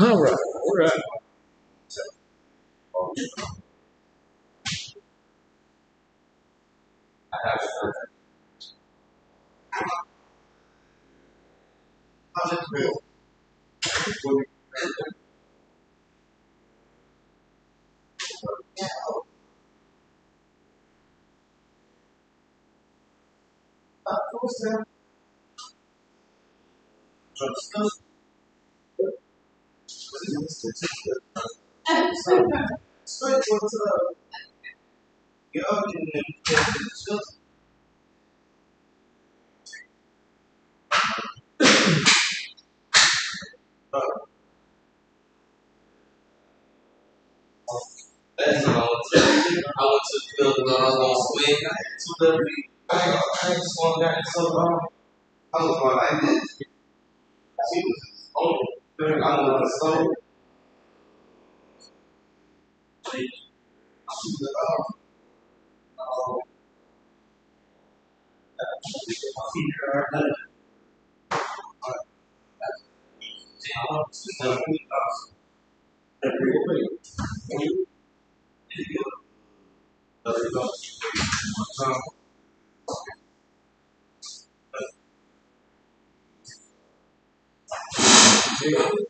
All right, all right. That's what I went to. I went to the field when I was on swing. I had two W. I ain't swung that in so long. I was going like this. She was on it. I was so. She was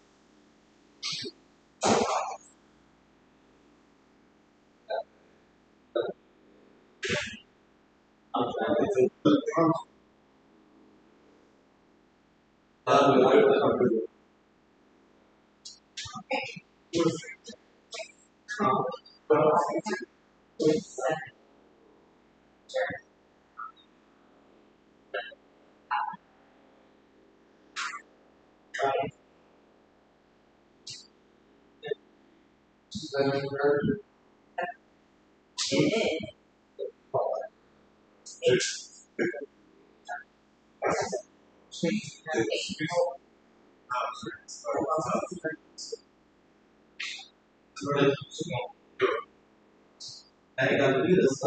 I got to do this.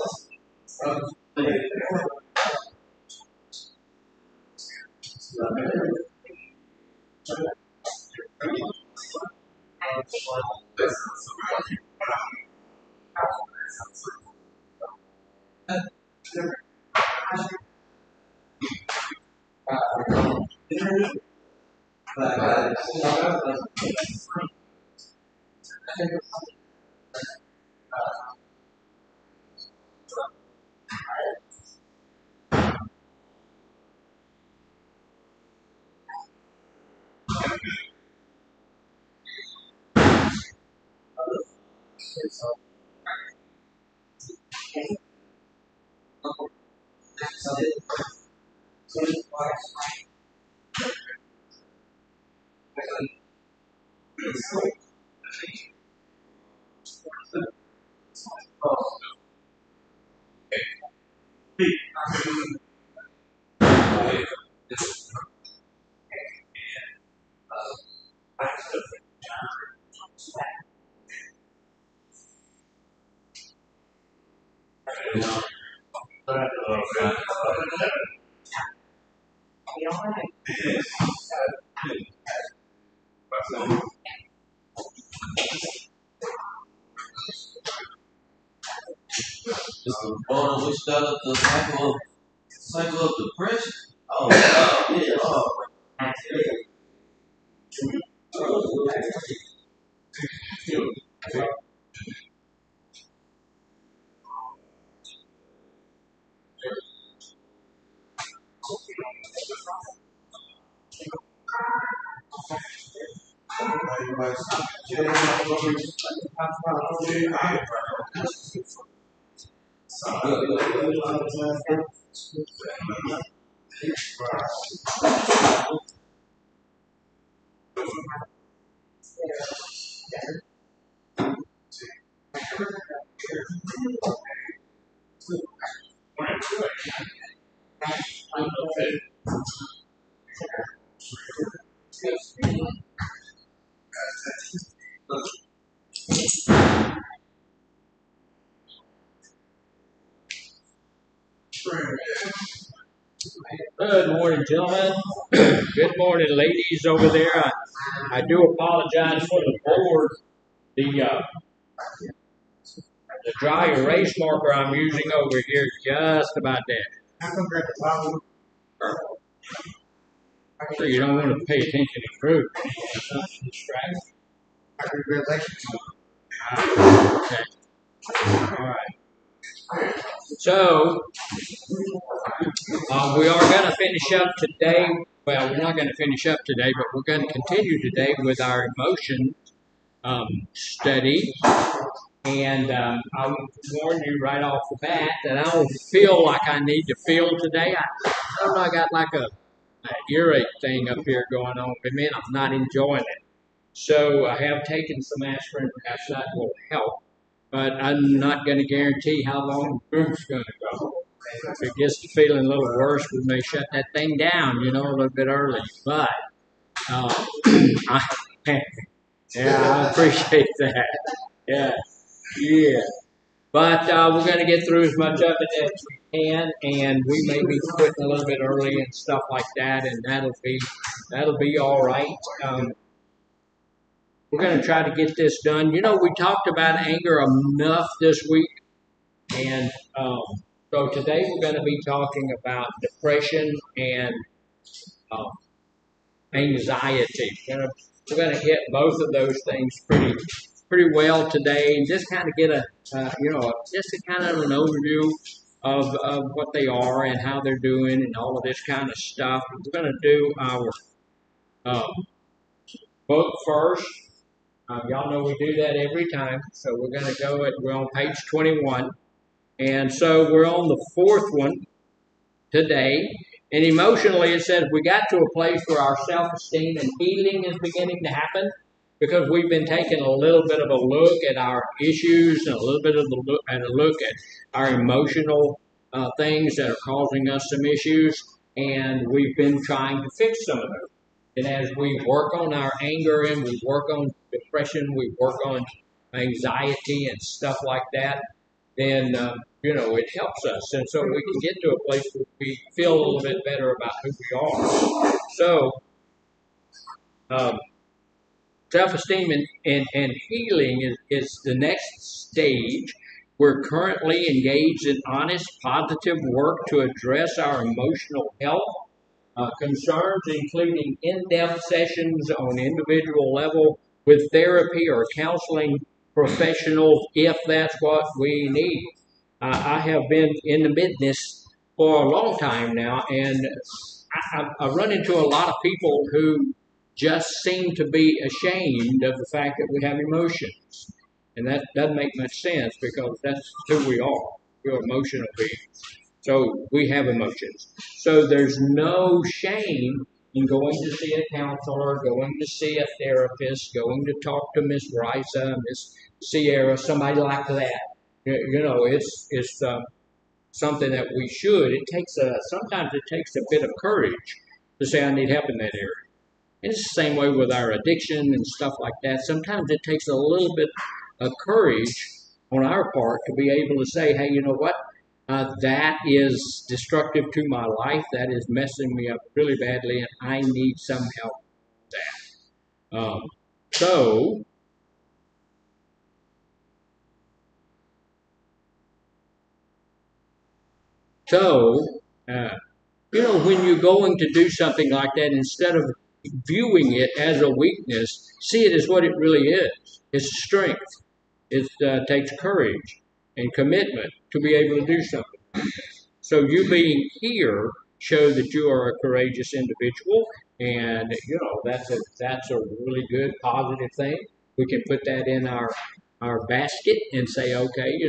We started the cycle of depression. Oh, yeah. Oh. Good morning, gentlemen. Good morning, ladies over there. I do apologize for the board. The dry erase marker I'm using over here is just about dead. So you don't want to pay attention to fruit. It's not distracting. Okay. All right. So we are going to finish up today. Well, we're not going to finish up today, but we're going to continue today with our emotion study. And I will warn you right off the bat that I don't feel like I need to feel today. I don't know, I got like an earache thing up here going on with me, and I'm not enjoying it. So I have taken some aspirin, perhaps that will help. But I'm not going to guarantee how long the group's going to go. If it gets to feeling a little worse, we may shut that thing down, a little bit early. But I appreciate that. Yeah. But we're going to get through as much of it as we can, and we may be quitting a little bit early and stuff like that, and that'll be all right. We're going to try to get this done. We talked about anger enough this week, and so today we're going to be talking about depression and anxiety. We're going to hit both of those things pretty well today, and just kind of get just a kind of an overview of what they are and how they're doing and all of this kind of stuff. We're going to do our book first. Y'all know we do that every time, so we're going to we're on page 21, and so we're on the fourth one today. And emotionally, it says we got to a place where our self-esteem and healing is beginning to happen, because we've been taking a little bit of a look at our issues and a little bit of a look at our emotional things that are causing us some issues, and we've been trying to fix some of those. And as we work on our anger and we work on depression, we work on anxiety and stuff like that, then it helps us, and so we can get to a place where we feel a little bit better about who we are. So self-esteem and healing is the next stage. We're currently engaged in honest, positive work to address our emotional health concerns, including in-depth sessions on individual level with therapy or counseling professionals if that's what we need. I have been in the business for a long time now, and I run into a lot of people who just seem to be ashamed of the fact that we have emotions. And that doesn't make much sense, because that's who we are. We're emotional beings. So we have emotions. So there's no shame in going to see a counselor, going to see a therapist, going to talk to Miss Risa, Miss Sierra, somebody like that. It's something that we should. Sometimes it takes a bit of courage to say I need help in that area. And it's the same way with our addiction and stuff like that. Sometimes it takes a little bit of courage on our part to be able to say, hey, you know what? That is destructive to my life. That is messing me up really badly, and I need some help with that. So when you're going to do something like that, instead of viewing it as a weakness, see it as what it really is. It's strength. It takes courage and commitment to be able to do something. So you being here show that you are a courageous individual, and that's a really good positive thing. We can put that in our basket and say, okay,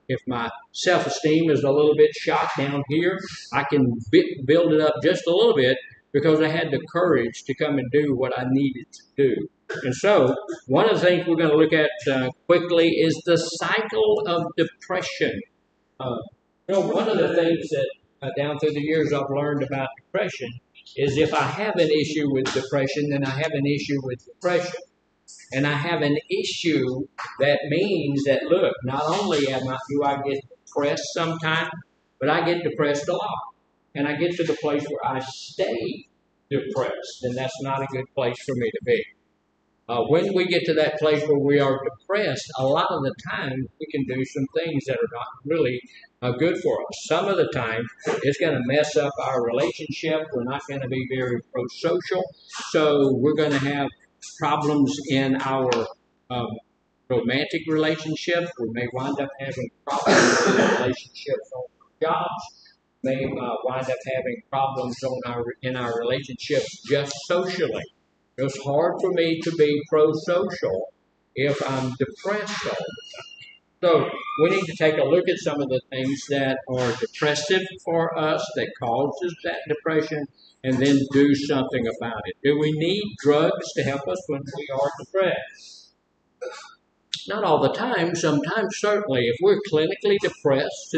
if my self-esteem is a little bit shot down here, I can build it up just a little bit because I had the courage to come and do what I needed to do. And so one of the things we're going to look at quickly is the cycle of depression. One of the things that down through the years I've learned about depression is if I have an issue with depression, then I have an issue with depression. And I have an issue that means that, look, not only do I get depressed sometimes, but I get depressed a lot. And I get to the place where I stay depressed, and that's not a good place for me to be. When we get to that place where we are depressed, a lot of the time we can do some things that are not really good for us. Some of the time it's going to mess up our relationship. We're not going to be very pro-social. So we're going to have problems in our um, romantic relationships. We may wind up having problems in relationships on jobs. May wind up having problems in our relationships just socially. It's hard for me to be pro-social if I'm depressed all the time. So we need to take a look at some of the things that are depressive for us, that causes that depression, and then do something about it. Do we need drugs to help us when we are depressed? Not all the time. Sometimes, certainly, if we're clinically depressed,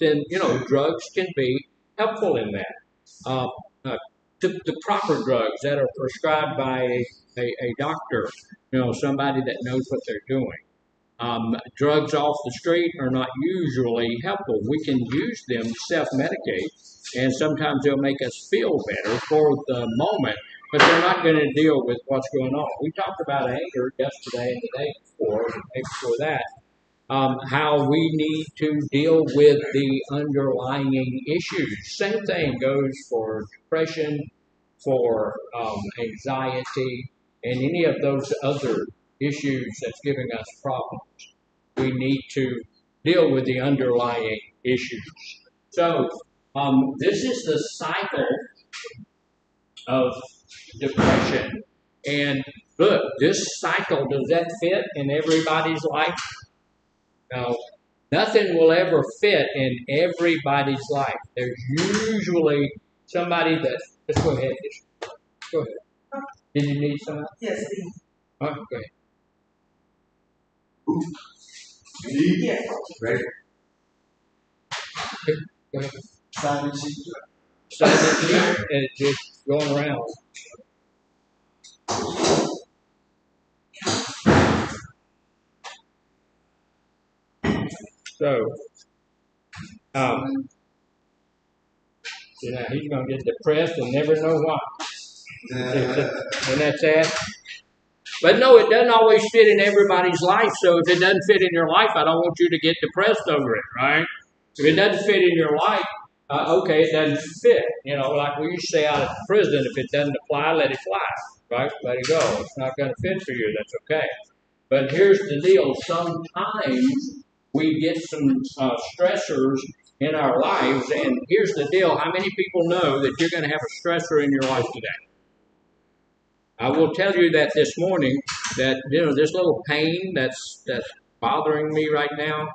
then drugs can be helpful in that. Uh, uh, the proper drugs that are prescribed by a doctor, somebody that knows what they're doing. Drugs off the street are not usually helpful. We can use them to self-medicate, and sometimes they'll make us feel better for the moment, but they're not going to deal with what's going on. We talked about anger yesterday and the day before, and the day before that, how we need to deal with the underlying issues. Same thing goes for depression, for anxiety, and any of those other issues that's giving us problems. We need to deal with the underlying issues. So this is the cycle of depression. And look, this cycle, does that fit in everybody's life? No, nothing will ever fit in everybody's life. There's usually somebody that, let's go ahead. Go ahead. Did you need some? Yes, please. Oh, go ahead. Yes. Ready? Go ahead. Sign the sheet. Sign it here, and it's just going around. So, he's going to get depressed and never know why. And that's that. But no, it doesn't always fit in everybody's life. So if it doesn't fit in your life, I don't want you to get depressed over it, right? If it doesn't fit in your life, okay, it doesn't fit. Like we used to say out of prison, if it doesn't apply, let it fly, right? Let it go. It's not going to fit for you. That's okay. But here's the deal. Sometimes we get some stressors in our lives, and here's the deal. How many people know that you're going to have a stressor in your life today? I will tell you that this morning, that this little pain that's bothering me right now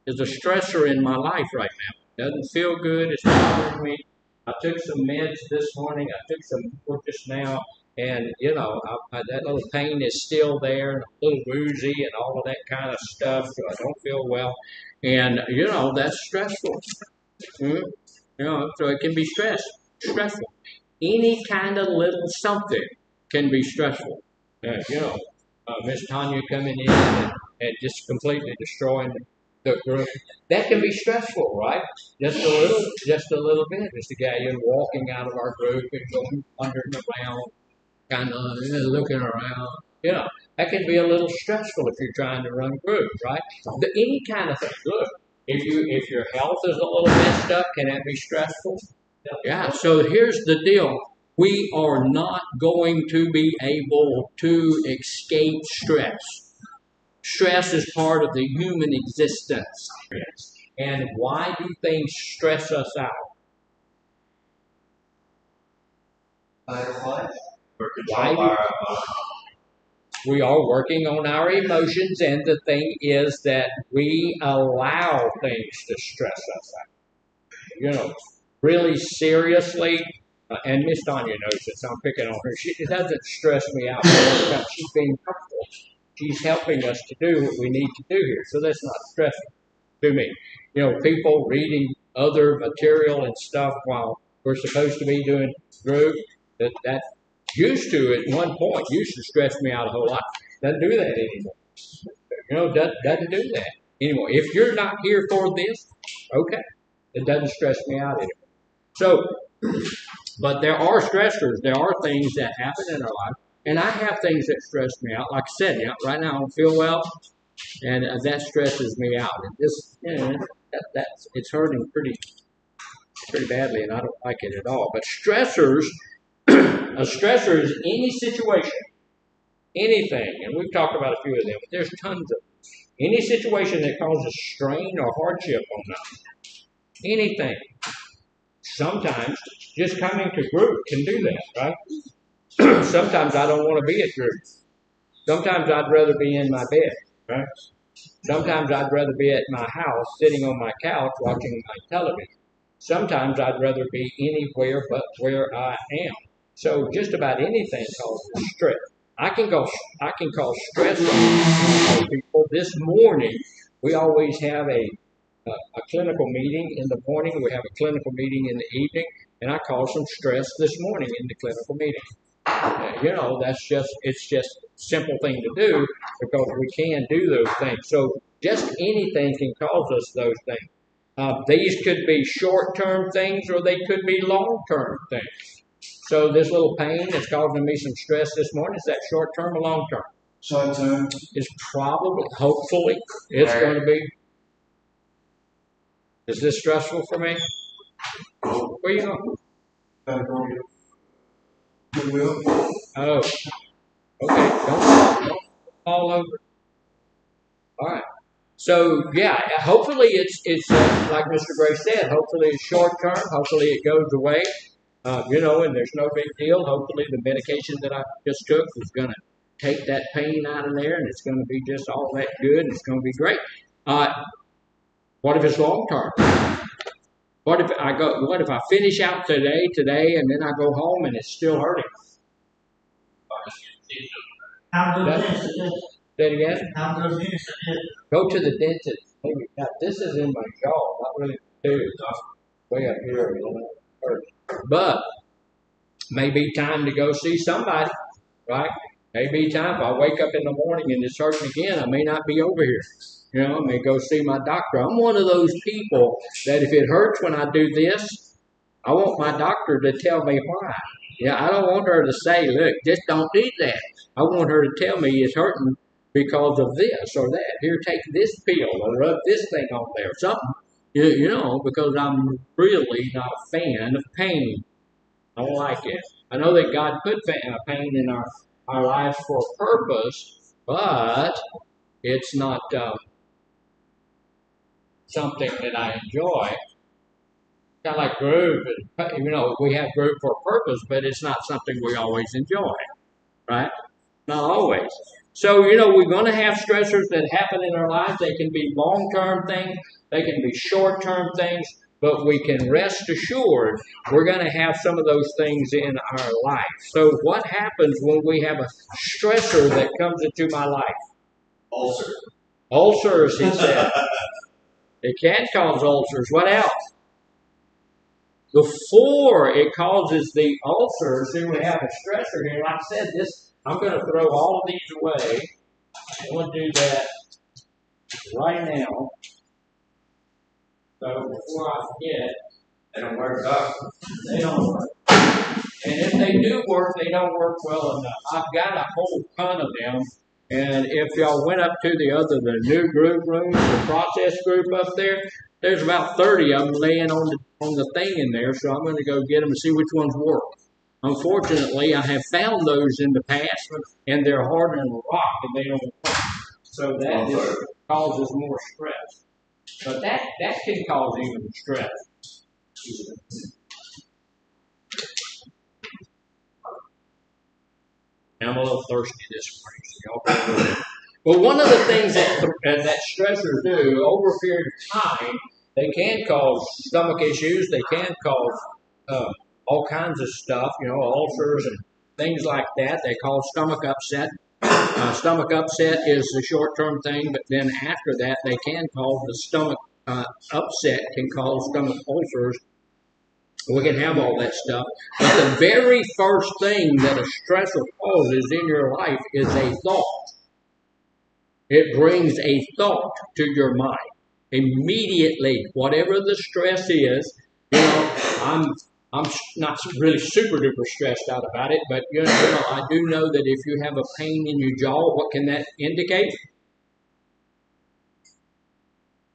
is a stressor in my life right now. Doesn't feel good. It's bothering me. I took some meds this morning. I took some more just now, and that little pain is still there, and a little woozy, and all of that kind of stuff. So I don't feel well, and that's stressful. So it can be stressful. Any kind of little something can be stressful. Miss Tanya coming in and just completely destroying the group. That can be stressful, right? Just a little bit. Just a guy walking out of our group and going wandering around, kind of looking around. That can be a little stressful if you're trying to run groups, right? Any kind of thing. Look, if your health is a little messed up, can that be stressful? Yeah. So here's the deal. We are not going to be able to escape stress. Stress is part of the human existence. And why do things stress us out? Why we are working on our emotions, and the thing is that we allow things to stress us out. Really seriously, and Miss Tanya knows this. I'm picking on her. It doesn't stress me out. She's being helpful. She's helping us to do what we need to do here. So that's not stressful to me. People reading other material and stuff while we're supposed to be doing group, that used to, at one point, used to stress me out a whole lot. Doesn't do that anymore. Doesn't do that anymore. If you're not here for this, okay, it doesn't stress me out anymore. So, but there are stressors. There are things that happen in our life And I have things that stress me out. Like I said, right now I don't feel well, and that stresses me out. And this, that's it's hurting pretty badly, and I don't like it at all. But stressors, a stressor is any situation, anything, and we've talked about a few of them. But there's tons of any situation that causes strain or hardship on us. Anything. Sometimes just coming to group can do that, right? Sometimes I don't want to be at group. Sometimes I'd rather be in my bed, right? Sometimes I'd rather be at my house, sitting on my couch, watching my television. Sometimes I'd rather be anywhere but where I am. So just about anything causes stress. I can cause stress on people. This morning, we always have a clinical meeting in the morning. We have a clinical meeting in the evening, and I caused some stress this morning in the clinical meeting. It's just a simple thing to do because we can do those things. So just anything can cause us those things. These could be short-term things or they could be long-term things. So this little pain that's causing me some stress this morning, is that short-term or long-term? Short-term. It's probably, hopefully, it's going to be. Is this stressful for me? Where you going? Oh, okay. Don't fall over. All right. So yeah, hopefully it's like Mr. Gray said. Hopefully it's short term. Hopefully it goes away. And there's no big deal. Hopefully the medication that I just took is going to take that pain out of there, and it's going to be just all that good, and it's going to be great. What if it's long term? What if I finish out today, and then I go home and it's still hurting? Say it again. Go to the dentist. Maybe now, this is in my jaw, not really too way up here. But maybe time to go see somebody, right? Maybe time if I wake up in the morning and it's hurting again, I may not be over here. I may go see my doctor. I'm one of those people that if it hurts when I do this, I want my doctor to tell me why. I don't want her to say, look, just don't do that. I want her to tell me it's hurting because of this or that. Here, take this pill or rub this thing on there, something. Because I'm really not a fan of pain. I don't like it. I know that God put pain in our lives for a purpose, but it's not something that I enjoy. Kind of like group, we have group for a purpose, but it's not something we always enjoy, right? Not always. So, we're going to have stressors that happen in our lives. They can be long-term things. They can be short-term things. But we can rest assured we're going to have some of those things in our life. So what happens when we have a stressor that comes into my life? Ulcers. Ulcers, he said. It can cause ulcers. What else? Before it causes the ulcers, then we have a stressor here. Like I said, I'm going to throw all of these away. I'm going to do that right now. So before I forget, They don't work out. They don't work. And if they do work, they don't work well enough. I've got a whole ton of them. And if y'all went up to the new group room, the process group up there, there's about 30 of them laying on the thing in there. So I'm going to go get them and see which ones work. Unfortunately, I have found those in the past, and they're harder than rock, and they don't work. So that just causes more stress. But that can cause even stress. I'm a little thirsty this morning, so y'all. Well, one of the things that stressors do over a period of time, they can cause stomach issues. They can cause all kinds of stuff, ulcers and things like that. They cause stomach upset. Stomach upset is the short-term thing, but then after that, they can cause the stomach upset, can cause stomach ulcers. We can have all that stuff. But the very first thing that a stressor causes in your life is a thought. It brings a thought to your mind. Immediately, whatever the stress is, I'm not really super duper stressed out about it, but I do know that if you have a pain in your jaw, what can that indicate?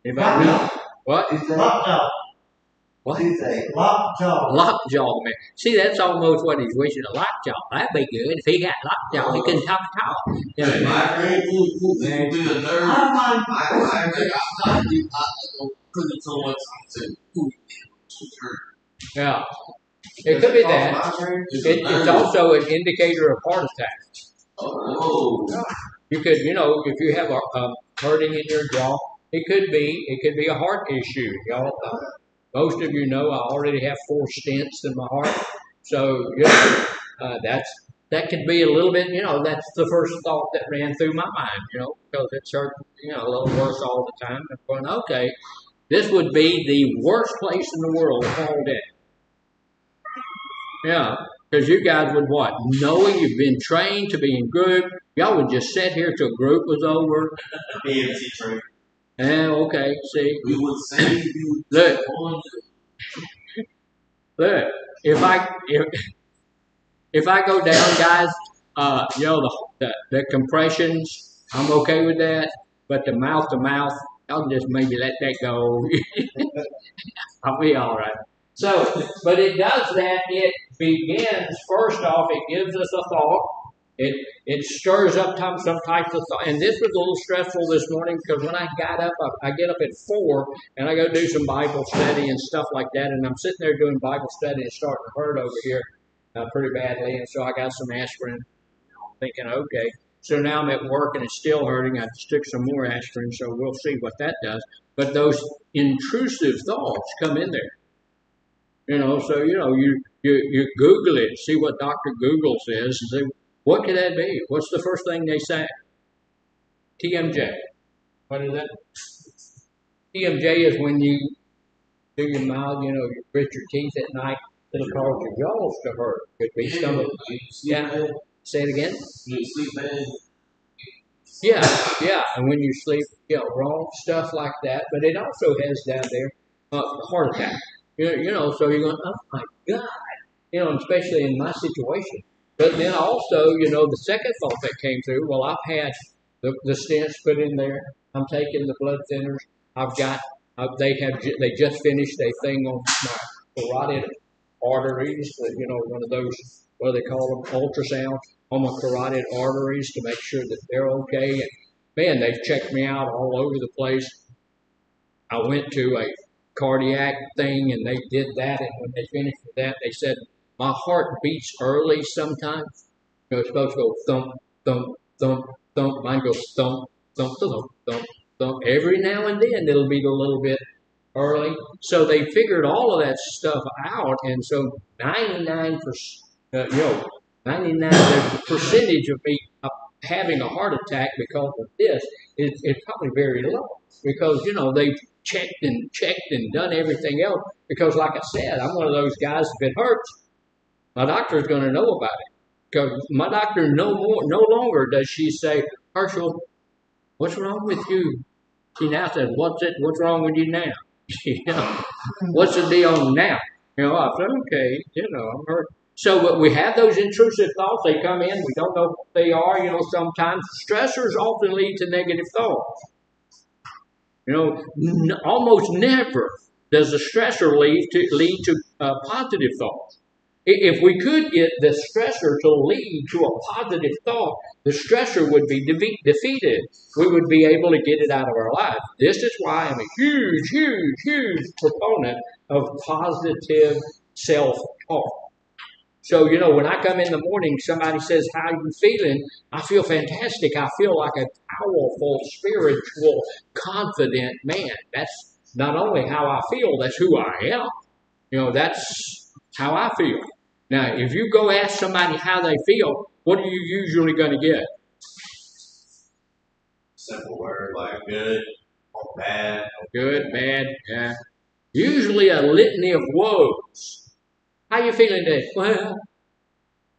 Anybody know? What? Lockjaw. What? Lockjaw. Lockjaw, man. See, that's almost what he's wishing, a lockjaw. That'd be good. If he got lockjaw, he couldn't talk at all. You know, migraine, you be a nerve. I put it so much into yeah. It could be that. It's also an indicator of heart attack. Oh. You could, if you have a hurting in your jaw, it could be a heart issue. Y'all, most of you know I already have 4 stents in my heart, so that could be a little bit. That's the first thought that ran through my mind. Because it's hurt, a little worse all the time. I'm going, okay, this would be the worst place in the world to fall dead. Yeah, because you guys would what? Knowing you've been trained to be in group, y'all would just sit here till group was over. EMT training. Okay, see. We would save you. Look, if I go down, guys, the compressions, I'm okay with that. But the mouth to mouth, I'll just maybe let that go. I'll be all right. So, but it does that. It begins, first off, it gives us a thought. It stirs up some types of thought. And this was a little stressful this morning because when I got up, I get up at 4 and I go do some Bible study and stuff like that. And I'm sitting there doing Bible study and it's starting to hurt over here pretty badly. And so I got some aspirin, thinking, okay. So now I'm at work and it's still hurting. I just took some more aspirin, so we'll see what that does. But those intrusive thoughts come in there. So you Google it, see what Dr. Google says, and say, what could that be? What's the first thing they say? TMJ. What is that? TMJ is when you do your mouth, you grit your teeth at night, it'll cause your jaws to hurt. Could be stomach. Yeah. Say it again. You sleep bad. Yeah. And when you sleep, wrong stuff like that. But it also has down there heart attack. So you're going, oh my God. Especially in my situation. But then also, the second thought that came through, well, I've had the stents put in there. I'm taking the blood thinners. I've got, they just finished a thing on my carotid arteries, one of those, what do they call them, ultrasounds on my carotid arteries to make sure that they're okay. And man, they've checked me out all over the place. I went to a cardiac thing and they did that, and when they finished with that, they said my heart beats early sometimes. It's supposed to go thump, thump, thump, thump. Mine goes thump, thump, thump, thump, thump. Every now and then it'll beat a little bit early. So they figured all of that stuff out, and so 99%, 99 the percentage of me having a heart attack because of this is probably very low, because they've checked and done everything else. Because like I said, I'm one of those guys, if it hurts, my doctor is going to know about it. Because my doctor no longer does she say, Herschel, what's wrong with you? She now says, what's wrong with you now? What's the deal now? I said, okay, I'm hurt. So but we have those intrusive thoughts. They come in. We don't know what they are. Sometimes stressors often lead to negative thoughts. Almost never does the stressor lead to positive thoughts. If we could get the stressor to lead to a positive thought, the stressor would be defeated. We would be able to get it out of our lives. This is why I'm a huge, huge, huge proponent of positive self-talk. So, when I come in the morning, somebody says, how are you feeling? I feel fantastic. I feel like a powerful, spiritual, confident man. That's not only how I feel, that's who I am. That's how I feel. Now, if you go ask somebody how they feel, what are you usually going to get? Simple word like good or bad. Good, bad, yeah. Usually a litany of woes. How you feeling today? Well,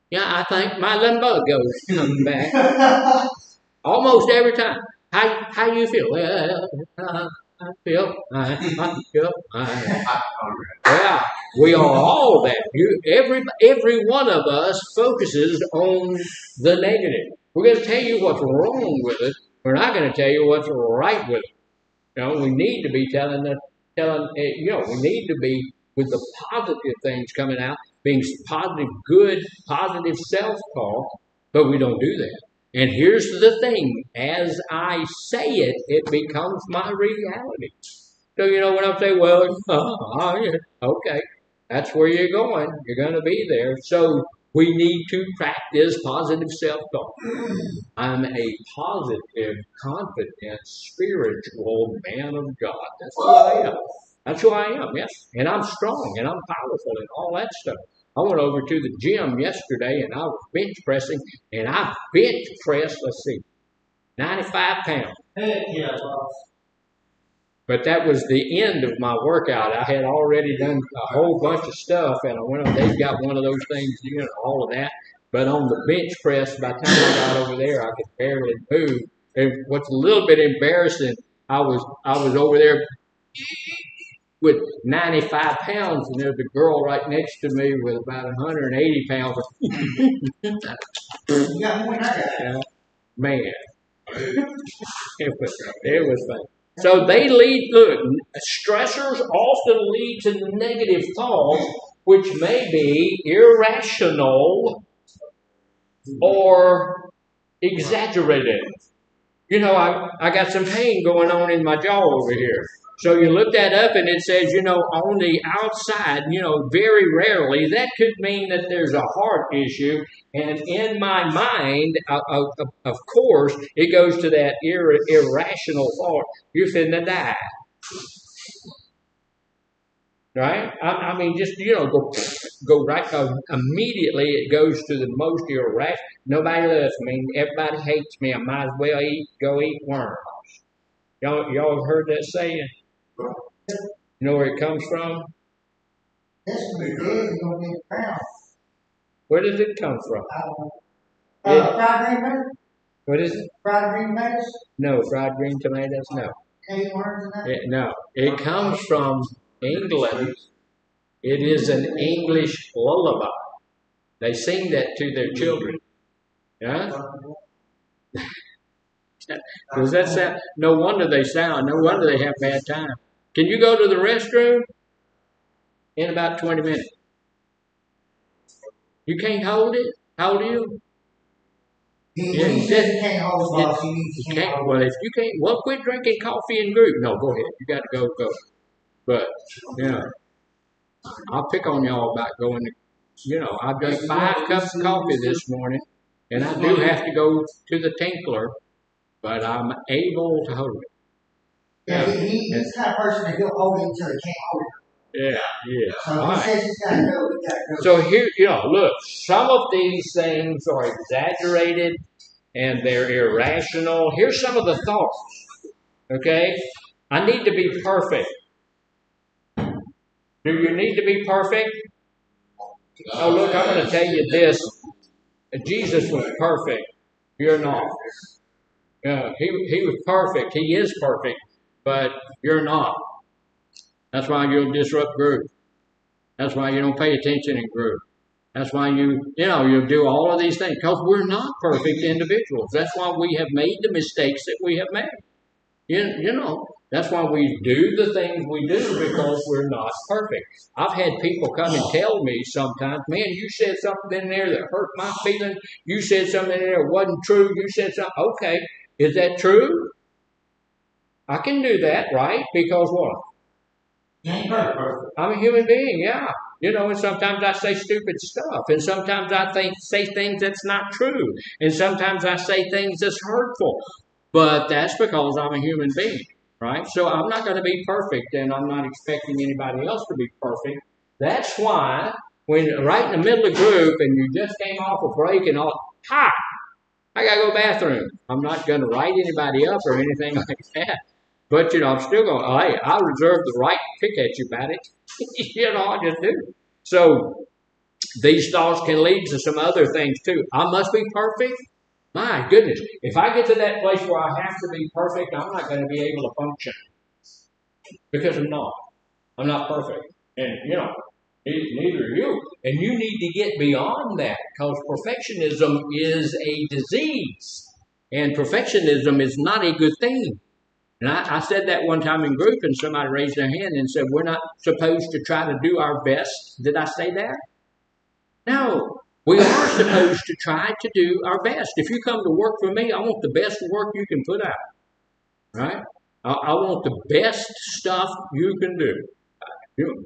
yeah, I think my lumbago's coming back. Almost every time. How you feel? Well, I feel fine. I feel fine. Yeah, we are all that. Every one of us focuses on the negative. We're going to tell you what's wrong with it. We're not going to tell you what's right with it. We need to be we need to be with the positive things coming out, being positive, good, positive self-talk, but we don't do that. And here's the thing, as I say it, it becomes my reality. So, when I'm saying, well, yeah, okay, that's where you're going. You're going to be there. So we need to practice positive self-talk. I'm a positive, confident, spiritual man of God. That's who I am. That's who I am, yes. And I'm strong and I'm powerful and all that stuff. I went over to the gym yesterday and I was bench pressing and I bench pressed, 95 pounds. Heck yeah, boss. But that was the end of my workout. I had already done a whole bunch of stuff, and I went on. They've got one of those things, all of that. But on the bench press, by the time I got over there, I could barely move. And what's a little bit embarrassing, I was over there with 95 pounds, and there's a girl right next to me with about 180 pounds. Man, it was fun. So they stressors often lead to negative thoughts, which may be irrational or exaggerated. I got some pain going on in my jaw over here. So you look that up and it says, on the outside, very rarely, that could mean that there's a heart issue. And in my mind, of course, it goes to that irrational thought. You're finna die. Right? I mean, just, go right, immediately it goes to the most irrational. Nobody loves me. Everybody hates me. I might as well go eat worms. Y'all have heard that saying? You know where it comes from? This will be good. You're going to be a pound. Where does it come from? Fried green tomatoes? What is it? Fried green tomatoes? No, fried green tomatoes? No. Any worms in that? No. It comes from England. It is an English lullaby. They sing that to their children. Yeah? Does that sound? No wonder they have bad time. Can you go to the restroom? In about 20 minutes. You can't hold it? How old are you? He says he can't hold his boss. You can't. Well, if you can't, quit drinking coffee and group. No, go ahead. You got to go. But, I'll pick on y'all about going to, I drank 5 cups of coffee this morning, and I do have to go to the tinkler, but I'm able to hold it. Yeah, he's the kind of person that he'll hold it until he can't hold it. Yeah. So if he says he's got to go, he's got to go. So here, look, some of these things are exaggerated and they're irrational. Here's some of the thoughts. Okay? I need to be perfect. Do you need to be perfect? Oh, look, I'm going to tell you this. Jesus was perfect. You're not. He was perfect. He is perfect. But you're not. That's why you'll disrupt group. That's why you don't pay attention in group. That's why you do all of these things. Because we're not perfect individuals. That's why we have made the mistakes that we have made. That's why we do the things we do, because we're not perfect. I've had people come and tell me sometimes, man, you said something in there that hurt my feelings. You said something in there that wasn't true. You said something. Okay, is that true? I can do that, right? Because what? You ain't perfect. I'm a human being, yeah. And sometimes I say stupid stuff. And sometimes I say things that's not true. And sometimes I say things that's hurtful. But that's because I'm a human being, right? So I'm not going to be perfect, and I'm not expecting anybody else to be perfect. That's why when right in the middle of group and you just came off a break and all, I got to go to the bathroom. I'm not going to write anybody up or anything like that. But, I'm still going, hey, I reserve the right to pick at you about it. I just do. So these thoughts can lead to some other things too. I must be perfect. My goodness, if I get to that place where I have to be perfect, I'm not going to be able to function. because I'm not. I'm not perfect. And, neither are you. And you need to get beyond that because perfectionism is a disease. And perfectionism is not a good thing. And I said that one time in group, and somebody raised their hand and said, we're not supposed to try to do our best. Did I say that? No. We are supposed to try to do our best. If you come to work for me, I want the best work you can put out. Right? I want the best stuff you can do.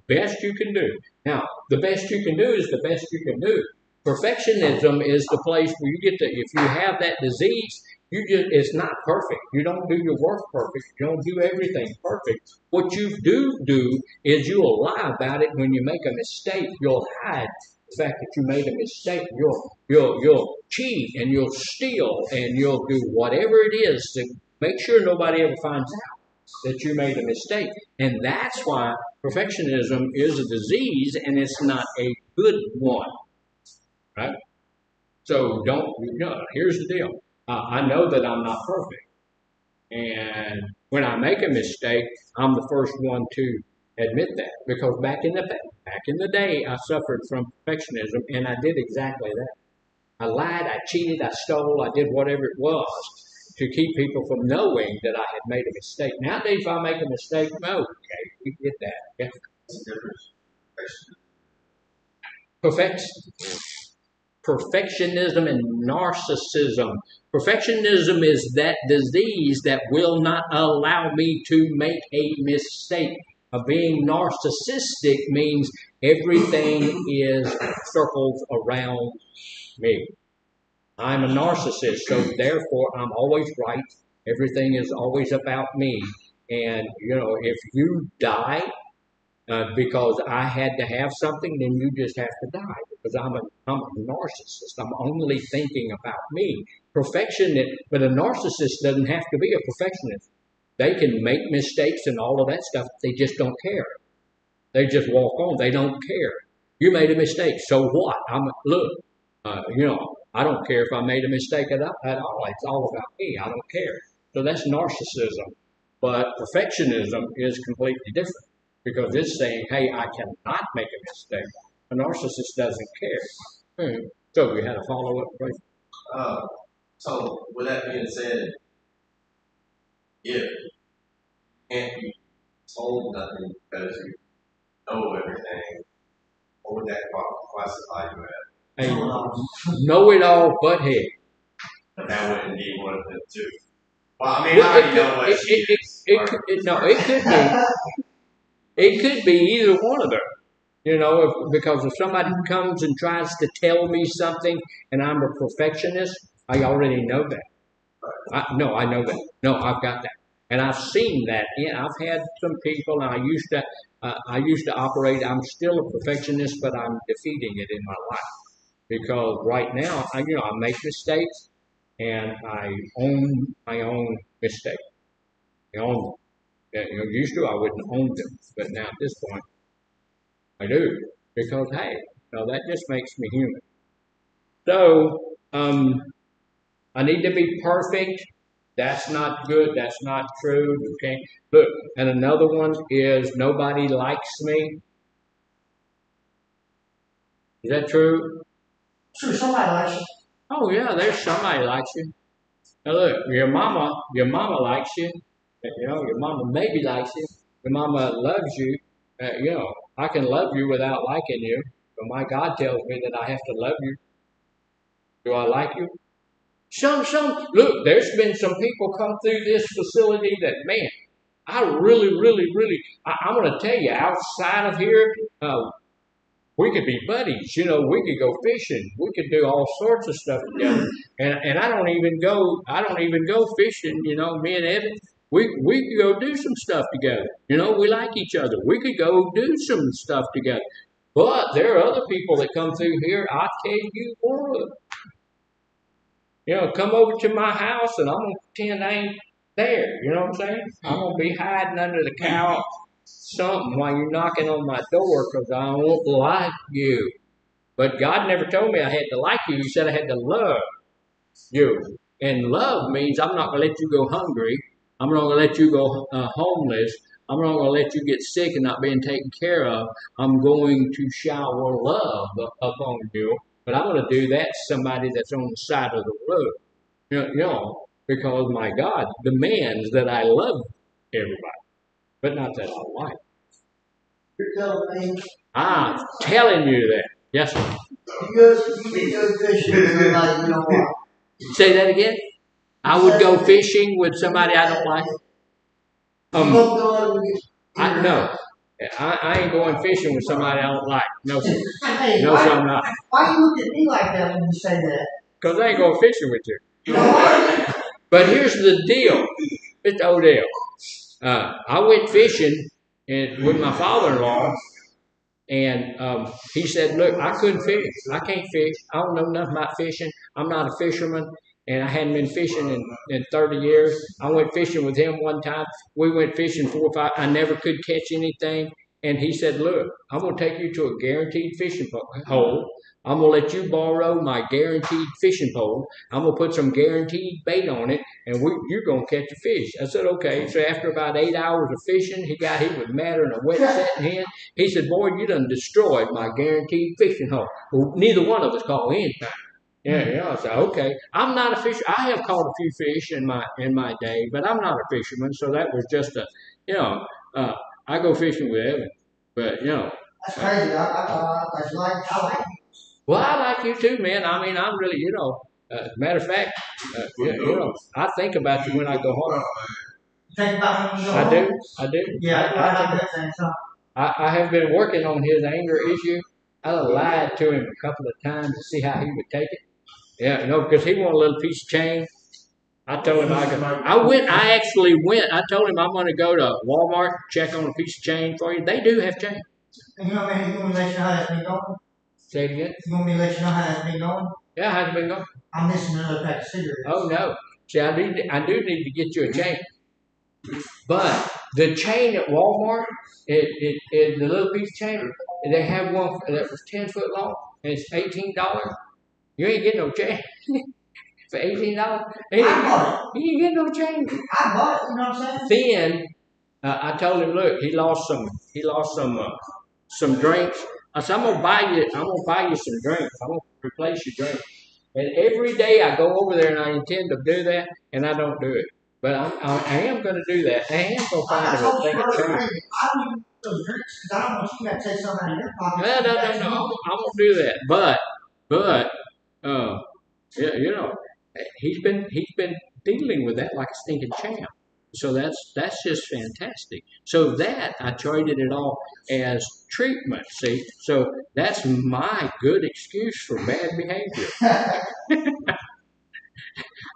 Best you can do. Now, the best you can do is the best you can do. Perfectionism is the place where you get to, if you have that disease, it's not perfect. You don't do your work perfect. You don't do everything perfect. What you do is you'll lie about it when you make a mistake. You'll hide the fact that you made a mistake. You'll cheat and you'll steal and you'll do whatever it is to make sure nobody ever finds out that you made a mistake. And that's why perfectionism is a disease and it's not a good one. Right? So here's the deal. I know that I'm not perfect. And when I make a mistake, I'm the first one to admit that. Because back in the day, I suffered from perfectionism and I did exactly that. I lied, I cheated, I stole, I did whatever it was to keep people from knowing that I had made a mistake. Nowadays, if I make a mistake, okay, we get that. Yeah. Perfectionism and narcissism. Perfectionism is that disease that will not allow me to make a mistake. Being narcissistic means everything is circles around me. I'm a narcissist, so therefore I'm always right. Everything is always about me. And, if you die because I had to have something, then you just have to die because I'm a narcissist. I'm only thinking about me. But a narcissist doesn't have to be a perfectionist. They can make mistakes and all of that stuff. They just don't care. They just walk on. They don't care. You made a mistake. So what? I don't care if I made a mistake at all. It's all about me. I don't care. So that's narcissism. But perfectionism is completely different because it's saying, hey, I cannot make a mistake. A narcissist doesn't care. So we had a follow-up question. So with that being said, if can't be told nothing because you know everything, what would that classify you as? Hey, know-it-all butthead. That wouldn't be one of the two. Well, I mean, I already know what she is. It could be either one of them. Because if somebody comes and tries to tell me something and I'm a perfectionist, I already know that. I know that. No, I've got that. And I've seen that. Yeah, I've had some people, and I used to operate. I'm still a perfectionist, but I'm defeating it in my life because right now, I make mistakes, and I own my own mistakes. I own them. Used to I wouldn't own them, but now at this point, I do because hey, that just makes me human. So I need to be perfect. That's not good. That's not true. You can't look. And another one is nobody likes me. Is that true? Sure, somebody likes you. Oh yeah, there's somebody likes you. Now look, your mama likes you. Your mama maybe likes you. Your mama loves you. I can love you without liking you. But my God tells me that I have to love you. Do I like you? Look, there's been some people come through this facility that, man, I really, really, really, I'm going to tell you, outside of here, we could be buddies. We could go fishing. We could do all sorts of stuff together. And I don't even go fishing. Me and Evan, we could go do some stuff together. We like each other. We could go do some stuff together. But there are other people that come through here. I tell you what. Come over to my house and I'm going to pretend I ain't there. You know what I'm saying? I'm going to be hiding under the couch, something, while you're knocking on my door because I don't like you. But God never told me I had to like you. He said I had to love you. And love means I'm not going to let you go hungry. I'm not going to let you go homeless. I'm not going to let you get sick and not being taken care of. I'm going to shower love upon you, but I'm going to do that to somebody that's on the side of the road. Because my God demands that I love everybody, but not that I like. You're telling me. I'm telling you that. Yes, sir. You go fishing with somebody you don't like. Say that again. I would go fishing with somebody I don't like. No. I ain't going fishing with somebody I don't like. No, sir. Hey, No, sir, I'm not. why you look at me like that when you say that? Because I ain't going fishing with you. No. But here's the deal. It's Odell. I went fishing with my father-in-law, and he said, look, I couldn't fish. I can't fish. I don't know nothing about fishing. I'm not a fisherman, and I hadn't been fishing in 30 years. I went fishing with him one time. We went fishing 4 or 5. I never could catch anything. And he said, look, I'm going to take you to a guaranteed fishing hole. I'm going to let you borrow my guaranteed fishing pole. I'm going to put some guaranteed bait on it, and you're going to catch a fish. I said, okay. So after about 8 hours of fishing, he was madder than a wet setting hen. He said, boy, you done destroyed my guaranteed fishing hole. Well, neither one of us caught anything. Yeah, I said, okay. I'm not a fisher. I have caught a few fish in my day, but I'm not a fisherman. So that was just I go fishing with Evan, but That's crazy. I like you. Well, I like you too, man. I mean, I'm really, matter of fact, I think about you when I go home. Think about when you go home? I do. Yeah, I have been working on his anger issue. I lied to him a couple of times to see how he would take it. Yeah, because he wanted a little piece of chain. I told him I actually went. I told him I'm going to go to Walmart, check on a piece of chain for you. They do have chain. And you want me to let you know how that's been going? Say it again. You want me to let you know how that's been going? Yeah, how's it been going? I'm missing another pack of cigarettes. Oh no. See, I do need to get you a chain. But the chain at Walmart, it the little piece of chain, they have one that was 10 foot long, and it's $18. You ain't getting no chain. For $18, you ain't getting no chain. I bought it, you know what I'm saying? Then I told him, look, he lost some drinks. I said, I'm gonna buy you some drinks. I'm gonna replace your drinks. And every day I go over there and I intend to do that, and I don't do it. But I am going to do that. I am going to find a thing of change. I don't even those drinks because I don't want you to take something out of your pocket. No. I won't do that. But he's been dealing with that like a stinking champ. So that's just fantastic. So that I traded it all as treatment. See, so that's my good excuse for bad behavior.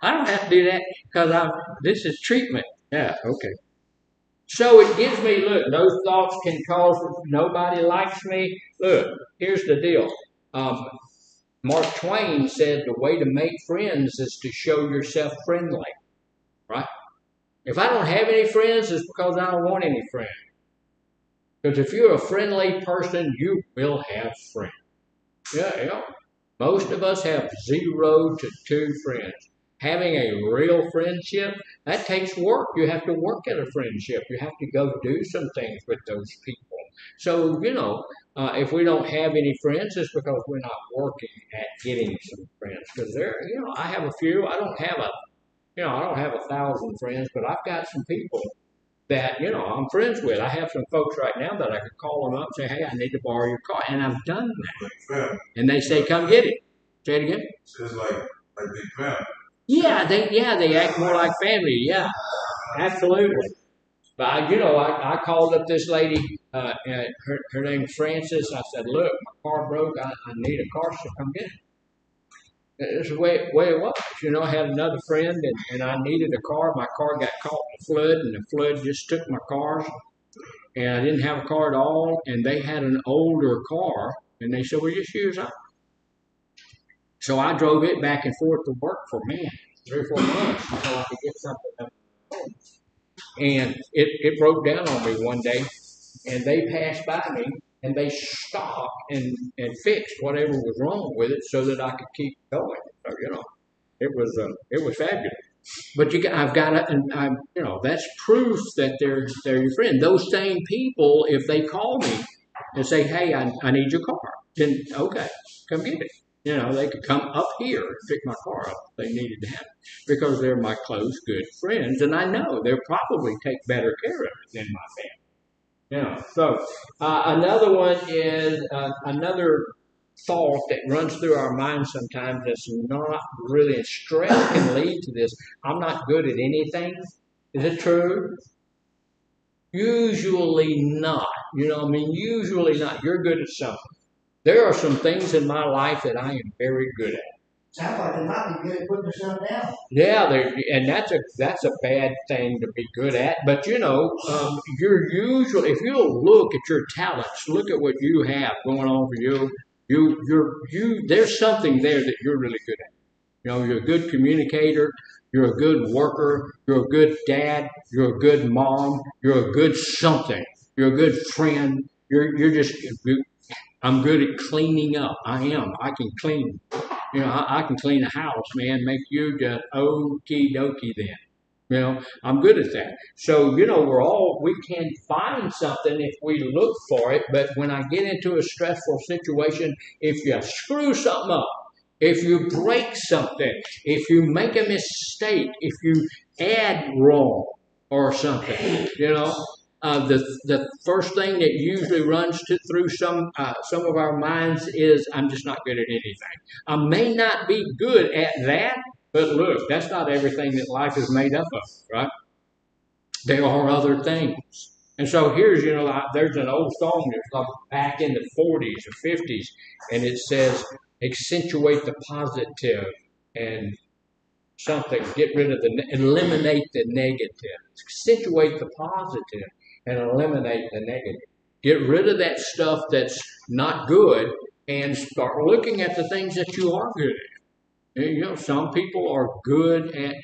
I don't have to do that because this is treatment. Yeah, okay. So it gives me, look, those thoughts can cause nobody likes me. Look, here's the deal. Mark Twain said the way to make friends is to show yourself friendly, right? If I don't have any friends, it's because I don't want any friends. Because if you're a friendly person, you will have friends. Yeah. Most of us have 0 to 2 friends. Having a real friendship, that takes work. You have to work at a friendship. You have to go do some things with those people. So, if we don't have any friends, it's because we're not working at getting some friends. Because I have a few. I don't have 1,000 friends, but I've got some people that, I'm friends with. I have some folks right now that I could call them up and say, hey, I need to borrow your car. And I've done that. And they say, come get it. Say it again. So it's like big family. Yeah, they act more like family. Yeah, absolutely. But I called up this lady. Her name's Frances. I said, "Look, my car broke. I need a car, so come get it." That's the way it was. I had another friend, and I needed a car. My car got caught in a flood, and the flood just took my cars, and I didn't have a car at all. And they had an older car, and they said, "Well, just use ours." So I drove it back and forth to work for 3 or 4 months until I could get something up. And it broke down on me one day, and they passed by me and they stopped and fixed whatever was wrong with it so that I could keep going. So it was fabulous. But I've got to, and I'm, that's proof that they're your friend. Those same people, if they call me and say, "Hey, I need your car," then okay, come get it. They could come up here and pick my car up if they needed to have it because they're my close, good friends, and I know they'll probably take better care of it than my family. So another one is another thought that runs through our minds sometimes that's not really, and stress can lead to this. I'm not good at anything. Is it true? Usually not. Usually not. You're good at something. There are some things in my life that I am very good at. Sounds like they might be good at putting yourself down. Yeah, and that's a bad thing to be good at. But you're usually, if you look at your talents, look at what you have going on for you. There's something there that you're really good at. You're a good communicator. You're a good worker. You're a good dad. You're a good mom. You're a good something. You're a good friend. I'm good at cleaning up. I am. I can clean. I can clean a house, man. Make you just okie dokie then. I'm good at that. So, we can find something if we look for it. But when I get into a stressful situation, if you screw something up, if you break something, if you make a mistake, if you add wrong or something, the first thing that usually runs through some of our minds is, I'm just not good at anything. I may not be good at that, but look, that's not everything that life is made up of, right? There are other things. And so here's, there's an old song that's like back in the 40s or 50s, and it says, accentuate the positive and something, eliminate the negative. Accentuate the positive and eliminate the negative. Get rid of that stuff that's not good and start looking at the things that you are good at. Some people are good at,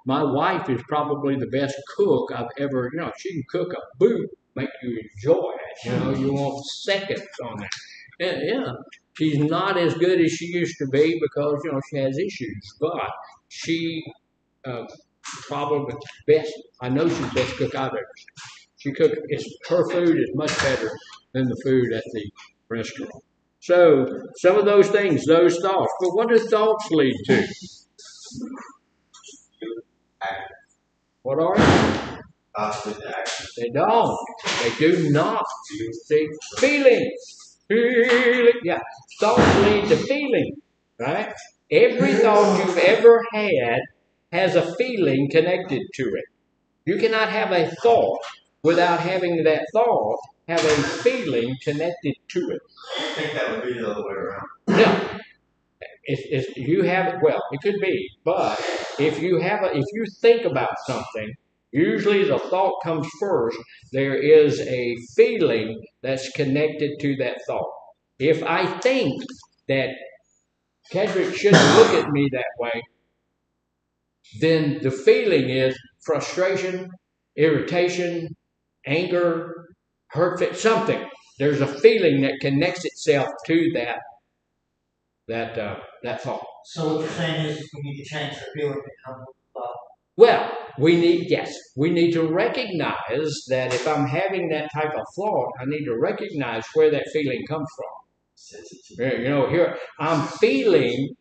my wife is probably the best cook I've ever, she can cook a boot, make you enjoy it. You want seconds on that. And she's not as good as she used to be because, she has issues, but she probably best, I know she's the best cook I've ever seen. Her food is much better than the food at the restaurant. So some of those things, those thoughts. But what do thoughts lead to? What are they? Thoughts lead to action. They don't. They do not. See, feelings. Yeah. Thoughts lead to feeling, right? Every thought you've ever had has a feeling connected to it. You cannot have a thought without having that thought have a feeling connected to it. I think that would be the other way around. No. You have, well, it could be, but if you think about something, usually the thought comes first. There is a feeling that's connected to that thought. If I think that Kedrick shouldn't look at me that way, then the feeling is frustration, irritation, anger, hurt, something. There's a feeling that connects itself to that thought. So what you're saying is we need to change the feeling that comes with the thought. Well, we need to recognize that if I'm having that type of thought, I need to recognize where that feeling comes from. Here I'm feeling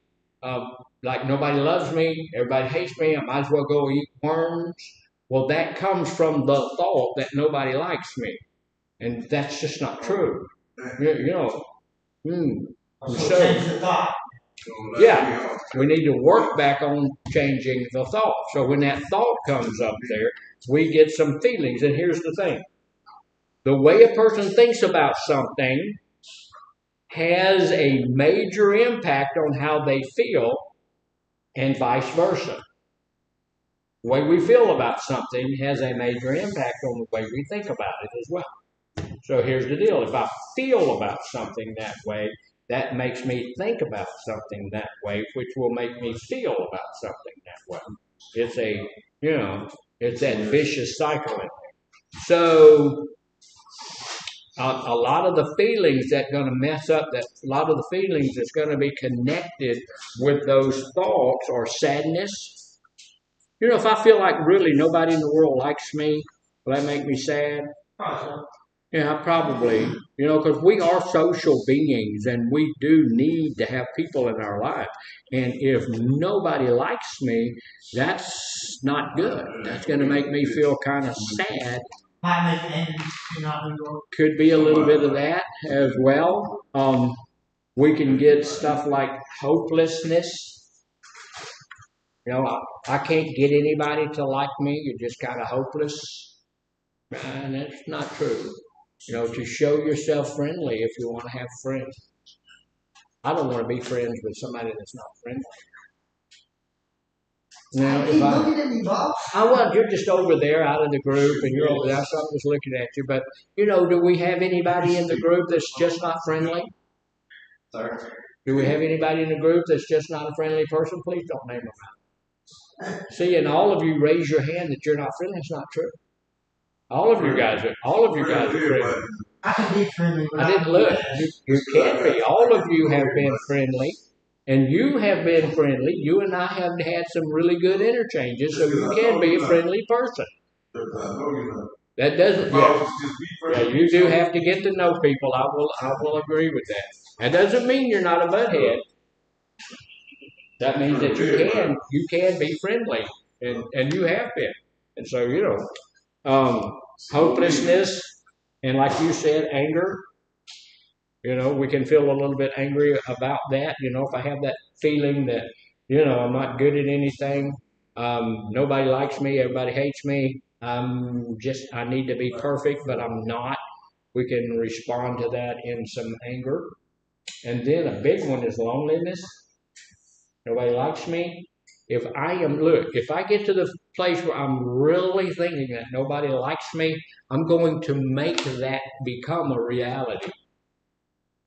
like nobody loves me, everybody hates me, I might as well go eat worms. Well, that comes from the thought that nobody likes me. And that's just not true. So change the thought. Yeah, we need to work back on changing the thought. So when that thought comes up there, we get some feelings. And here's the thing. The way a person thinks about something has a major impact on how they feel and vice versa. The way we feel about something has a major impact on the way we think about it as well. So here's the deal. If I feel about something that way, that makes me think about something that way, which will make me feel about something that way. It's that vicious cycle. So a lot of the feelings that's going to mess up, a lot of the feelings that's going to be connected with those thoughts are sadness, You know, if I feel like really nobody in the world likes me, will that make me sad? Yeah, probably. You know, because we are social beings and we do need to have people in our life. And if nobody likes me, that's not good. That's going to make me feel kind of sad. Could be a little bit of that as well. We can get stuff like hopelessness. You know, I can't get anybody to like me. You're just kind of hopeless. And that's not true. You know, to show yourself friendly if you want to have friends. I don't want to be friends with somebody that's not friendly. Now, if I was, you're just over there out of the group, and you're over there, so I'm just looking at you. But you know, do we have anybody in the group that's just not friendly? Sorry. Do we have anybody in the group that's just not a friendly person? Please don't name them out. See, and all of you raise your hand that you're not friendly. It's not true. All of you guys are friendly. I can be friendly. I didn't look. You can be. All of you have been friendly, and you have been friendly. You and I have had some really good interchanges, so you can be a friendly person. That doesn't. Yeah, you do have to get to know people. I will agree with that. That doesn't mean you're not a butthead. That means that you can be friendly, and you have been. And so you know, hopelessness, and like you said, anger. You know, we can feel a little bit angry about that. You know, if I have that feeling that, you know, I'm not good at anything, nobody likes me, everybody hates me, I need to be perfect, but I'm not. We can respond to that in some anger. And then a big one is loneliness. Nobody likes me. If I get to the place where I'm really thinking that nobody likes me, I'm going to make that become a reality.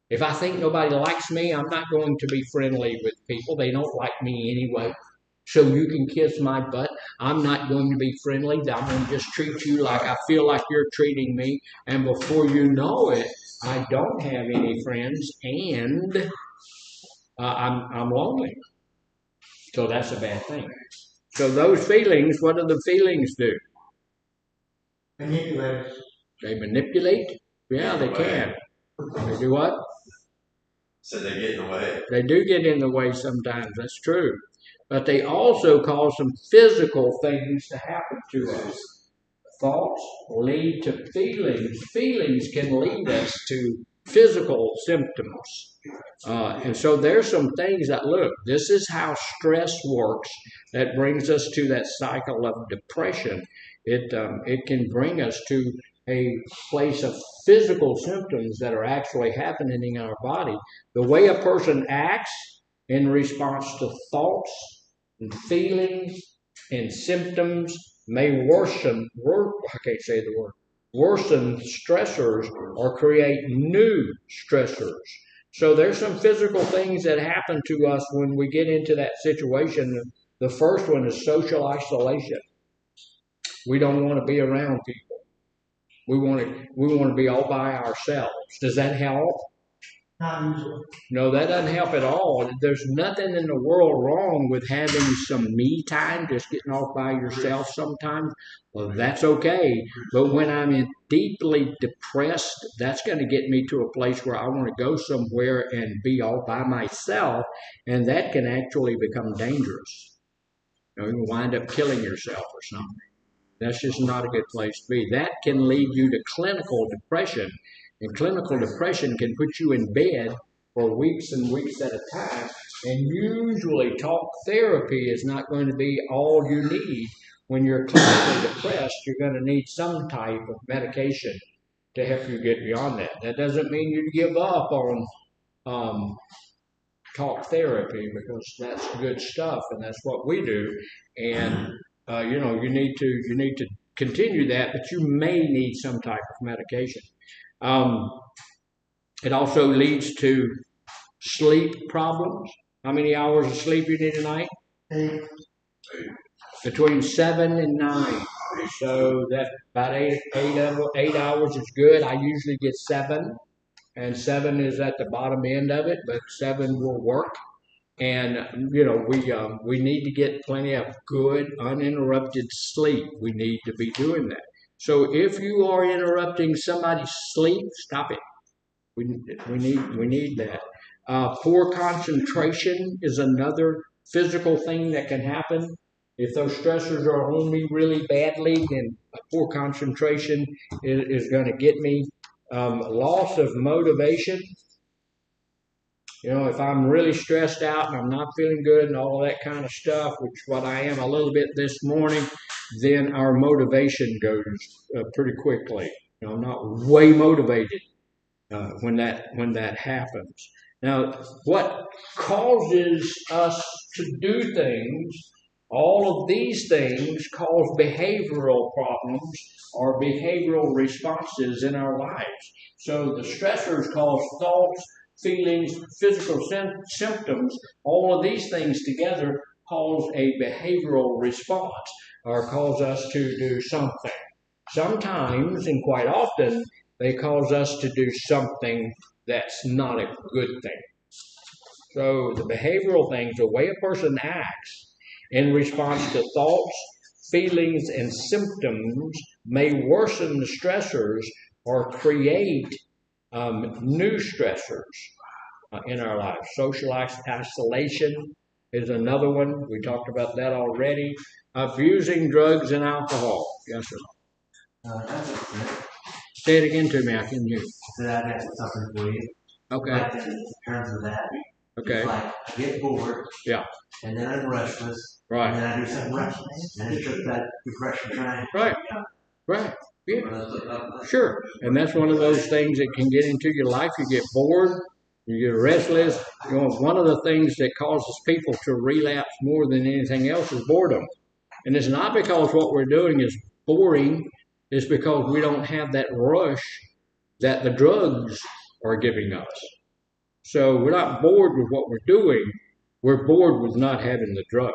If I think nobody likes me, I'm not going to be friendly with people. They don't like me anyway. So you can kiss my butt. I'm not going to be friendly. I'm going to just treat you like I feel like you're treating me. And before you know it, I don't have any friends, and I'm lonely. So that's a bad thing. So those feelings, what do the feelings do? Manipulate. They manipulate? Yeah, they can. They do what? So they get in the way. They do get in the way sometimes, that's true. But they also cause some physical things to happen to us. Thoughts lead to feelings. Feelings can lead us to physical symptoms. And so there's some things that, look, this is how stress works that brings us to that cycle of depression. It can bring us to a place of physical symptoms that are actually happening in our body. The way a person acts in response to thoughts and feelings and symptoms may worsen stressors or create new stressors. So there's some physical things that happen to us when we get into that situation. The first one is social isolation. We don't want to be around people. We want to be all by ourselves. Does that help? Not usually. No, that doesn't help at all. There's nothing in the world wrong with having some me time, just getting off by yourself sometimes. Well, that's okay. But when I'm deeply depressed, that's going to get me to a place where I want to go somewhere and be all by myself, and that can actually become dangerous. You know, you can wind up killing yourself or something. That's just not a good place to be. That can lead you to clinical depression. And clinical depression can put you in bed for weeks and weeks at a time. And usually talk therapy is not going to be all you need. When you're clinically depressed, you're going to need some type of medication to help you get beyond that. That doesn't mean you give up on talk therapy, because that's good stuff and that's what we do. And you need to continue that, but you may need some type of medication. It also leads to sleep problems. How many hours of sleep you need a night? 8. Between 7 and 9. So that's about 8 hours is good. I usually get 7, and 7 is at the bottom end of it, but 7 will work. And we need to get plenty of good uninterrupted sleep. We need to be doing that. So if you are interrupting somebody's sleep, stop it. We need that. Poor concentration is another physical thing that can happen. If those stressors are on me really badly, then poor concentration is going to get me. Loss of motivation. If I'm really stressed out and I'm not feeling good and all of that kind of stuff, which is what I am a little bit this morning, then our motivation goes pretty quickly. I'm not way motivated when that happens. Now, what causes us to do things? All of these things cause behavioral problems or behavioral responses in our lives. So the stressors cause thoughts, feelings, physical symptoms. All of these things together cause a behavioral response or cause us to do something. Sometimes, and quite often, they cause us to do something that's not a good thing. So the behavioral things, the way a person acts in response to thoughts, feelings, and symptoms may worsen the stressors or create new stressors in our lives. Social isolation is another one. We talked about that already. Abusing drugs and alcohol. Yes, sir. Say it again to me. I can hear you. That I got something for you. Okay. Like in terms of that. Okay. It's like I get bored. Yeah. And then I'm restless. Right. And then I do something restless. And it's just that depression trying. Right. Right. Yeah. Sure. And that's one of those things that can get into your life. You get bored. You get restless. One of the things that causes people to relapse more than anything else is boredom. And it's not because what we're doing is boring. It's because we don't have that rush that the drugs are giving us. So we're not bored with what we're doing. We're bored with not having the drug.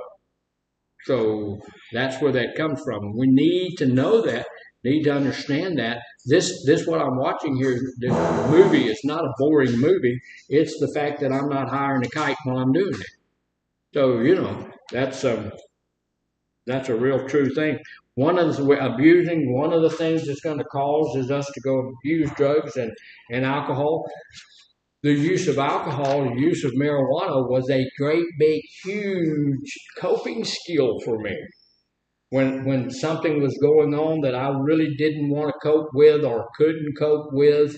So that's where that comes from. We need to know that, need to understand that. This what I'm watching here, this movie is not a boring movie. It's the fact that I'm not hiring a kite while I'm doing it. So, that's a real true thing. One of the things that's going to cause is us to go abuse drugs and alcohol. The use of alcohol, the use of marijuana was a great, big, huge coping skill for me. When something was going on that I really didn't want to cope with or couldn't cope with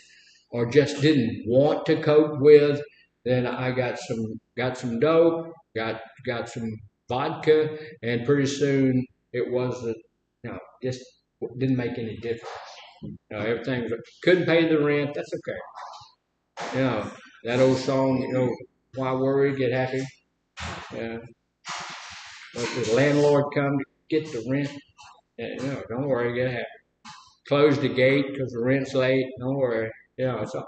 or just didn't want to cope with, then I got some dope, got some vodka, and pretty soon it was just didn't make any difference. Everything couldn't pay the rent. That's okay. That old song. Why worry? Get happy. Yeah. Let the landlord come to get the rent. Don't worry. Get happy. Close the gate because the rent's late. Don't worry. So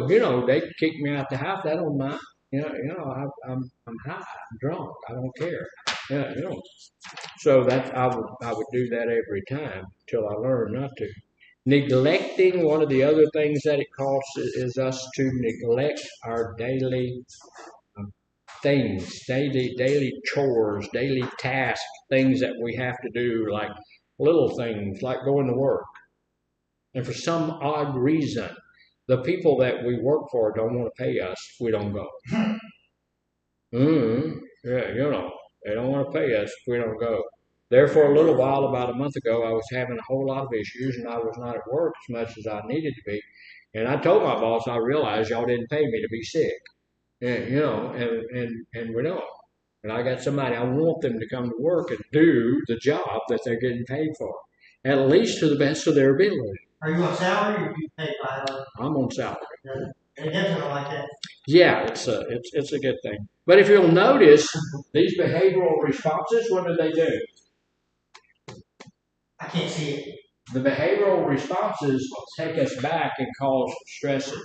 they kick me out the house. I don't mind. I'm high. I'm drunk. I don't care. So I would do that every time until I learned not to. Neglecting, one of the other things that it causes is us to neglect our daily things, daily chores, daily tasks, things that we have to do, like little things like going to work. And for some odd reason, the people that we work for don't want to pay us if we don't go. Yeah, they don't want to pay us if we don't go. There for a little while, about a month ago, I was having a whole lot of issues, and I was not at work as much as I needed to be. And I told my boss, I realized y'all didn't pay me to be sick. And we don't. And I got somebody, I want them to come to work and do the job that they're getting paid for, at least to the best of their ability. Are you on salary or do you pay by hour? I'm on salary. And it doesn't like that. Yeah, it's a good thing. But if you'll notice, these behavioral responses, what do? I can't see it. The behavioral responses take us back and cause stresses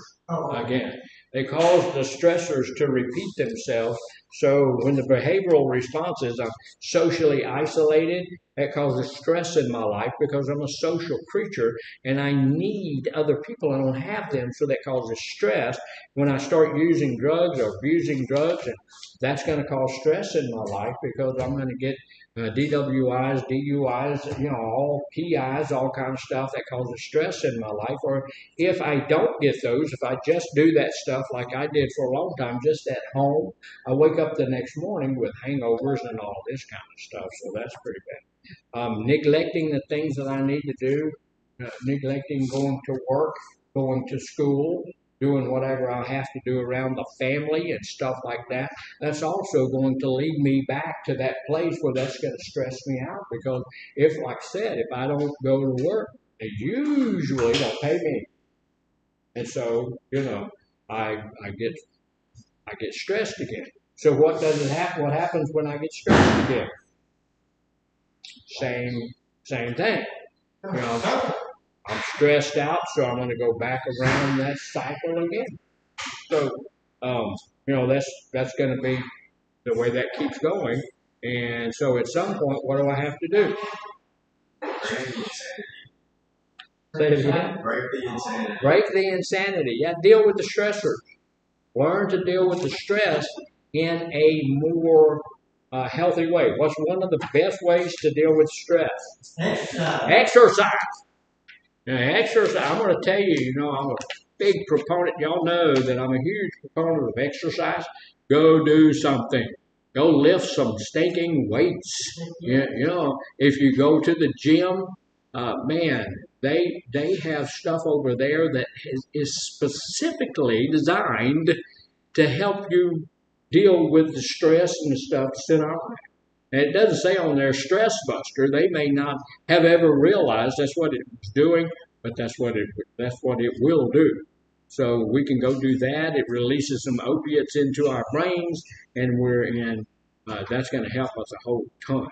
again. They cause the stressors to repeat themselves. So when the behavioral responses are socially isolated That causes stress in my life because I'm a social creature and I need other people. I don't have them, so that causes stress. When I start using drugs or abusing drugs, and that's going to cause stress in my life because I'm going to get DWIs, DUIs, all PIs, all kinds of stuff that causes stress in my life. Or if I don't get those, if I just do that stuff like I did for a long time, just at home, I wake up the next morning with hangovers and all this kind of stuff. So that's pretty bad. Neglecting the things that I need to do, neglecting going to work, going to school, doing whatever I have to do around the family and stuff like that. That's also going to lead me back to that place where that's going to stress me out because like I said, if I don't go to work, they usually don't pay me, and so I get stressed again. So what does it happen? What happens when I get stressed again? Same thing. I'm stressed out, so I'm going to go back around that cycle again. So, that's going to be the way that keeps going. And so, at some point, what do I have to do? Say it again. Break the insanity. Break the insanity. Yeah, deal with the stressors. Learn to deal with the stress in a more healthy way. What's one of the best ways to deal with stress? Exercise. Now, exercise, I'm going to tell you, I'm a big proponent. Y'all know that I'm a huge proponent of exercise. Go do something. Go lift some stinking weights. If you go to the gym, man, they have stuff over there that is specifically designed to help you deal with the stress and the stuff that's in our life. And it doesn't say on there stress buster. They may not have ever realized that's what it was doing, but that's what it will do. So we can go do that. It releases some opiates into our brains, and that's going to help us a whole ton.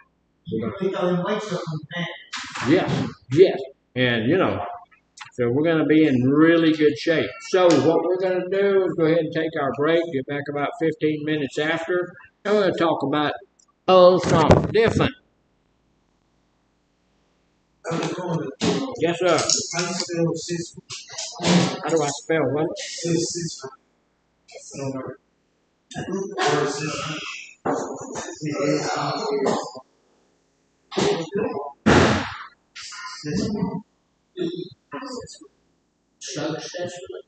Yes, and so we're going to be in really good shape. So what we're going to do is go ahead and take our break. Get back about 15 minutes after, and we're going to talk about something different. Yes, sir. How do I spell what? Successfully.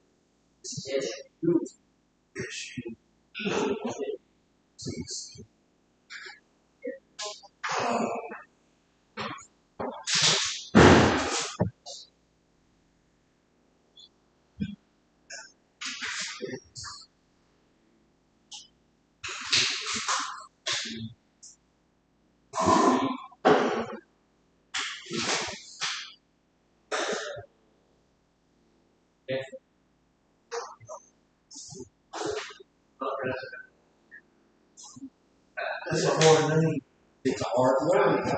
That's a hard name. It's a hard word.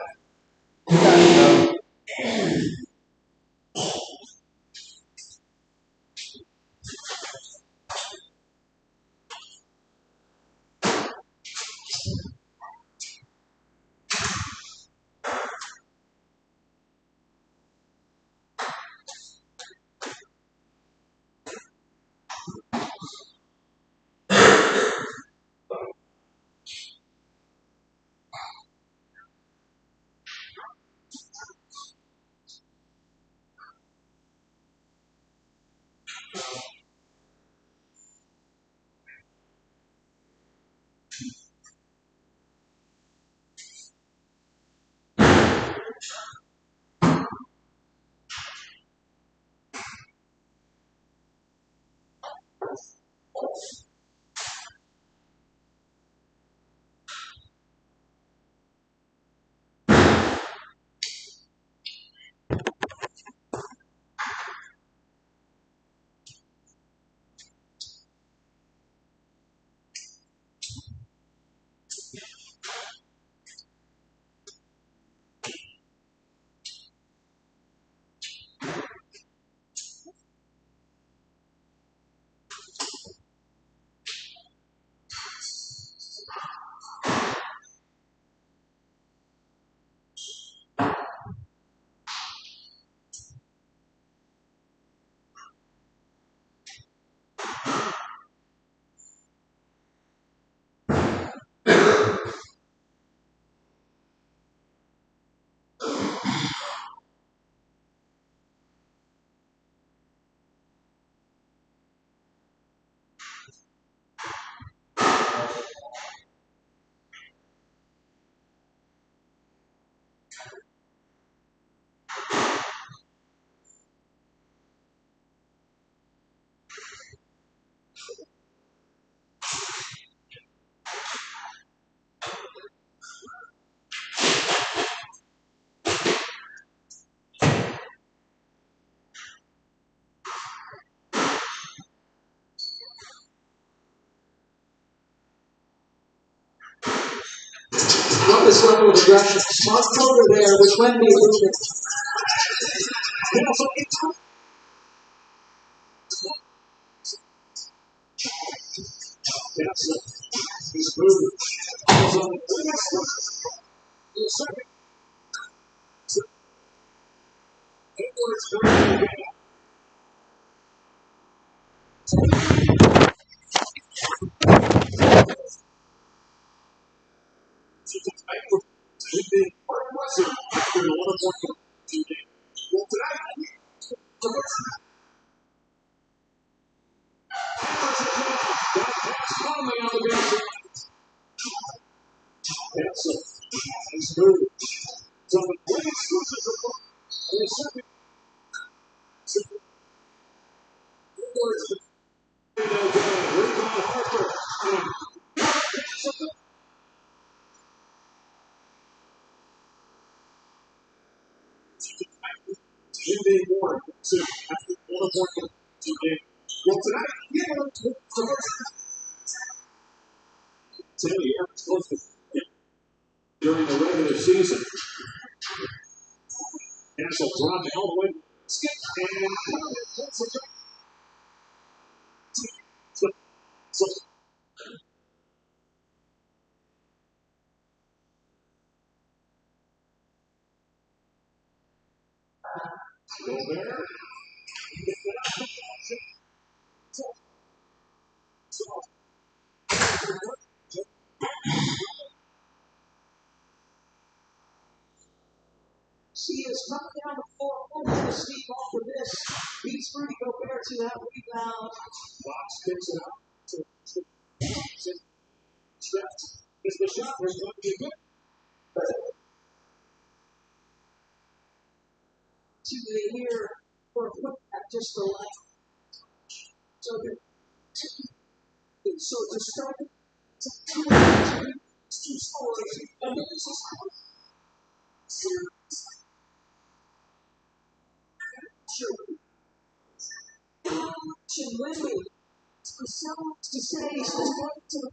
Love this level of aggression. Smart cover there, which went me a little bit. She is knocked down the floor, almost to sneak off of this. He's free to go back to that rebound. Box picks it up. Is the shot was going to be good. To the here for a putback just the left. So to start two scores. And then it's just Wendy to say she's going to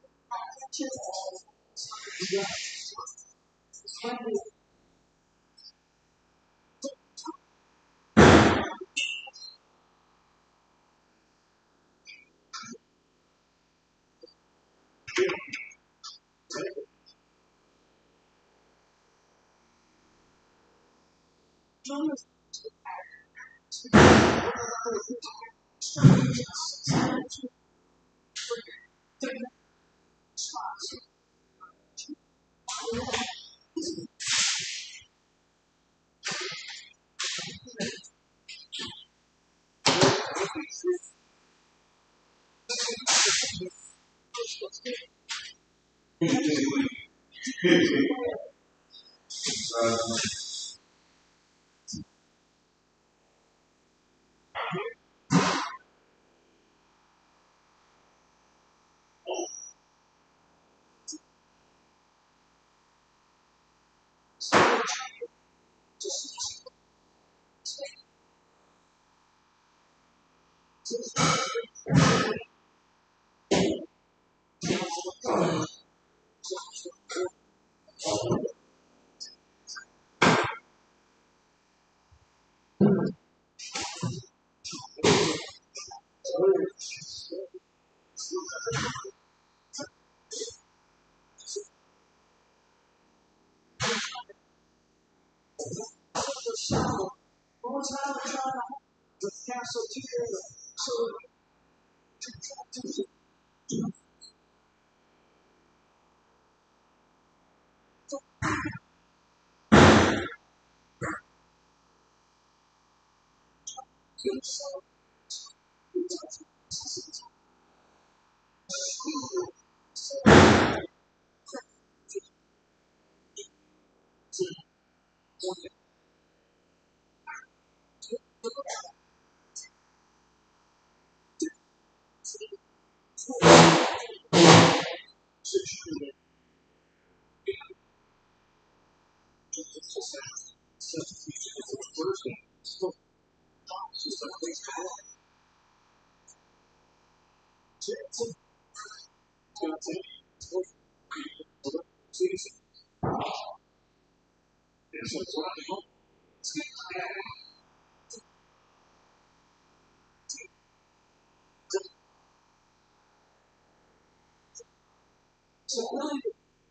So really,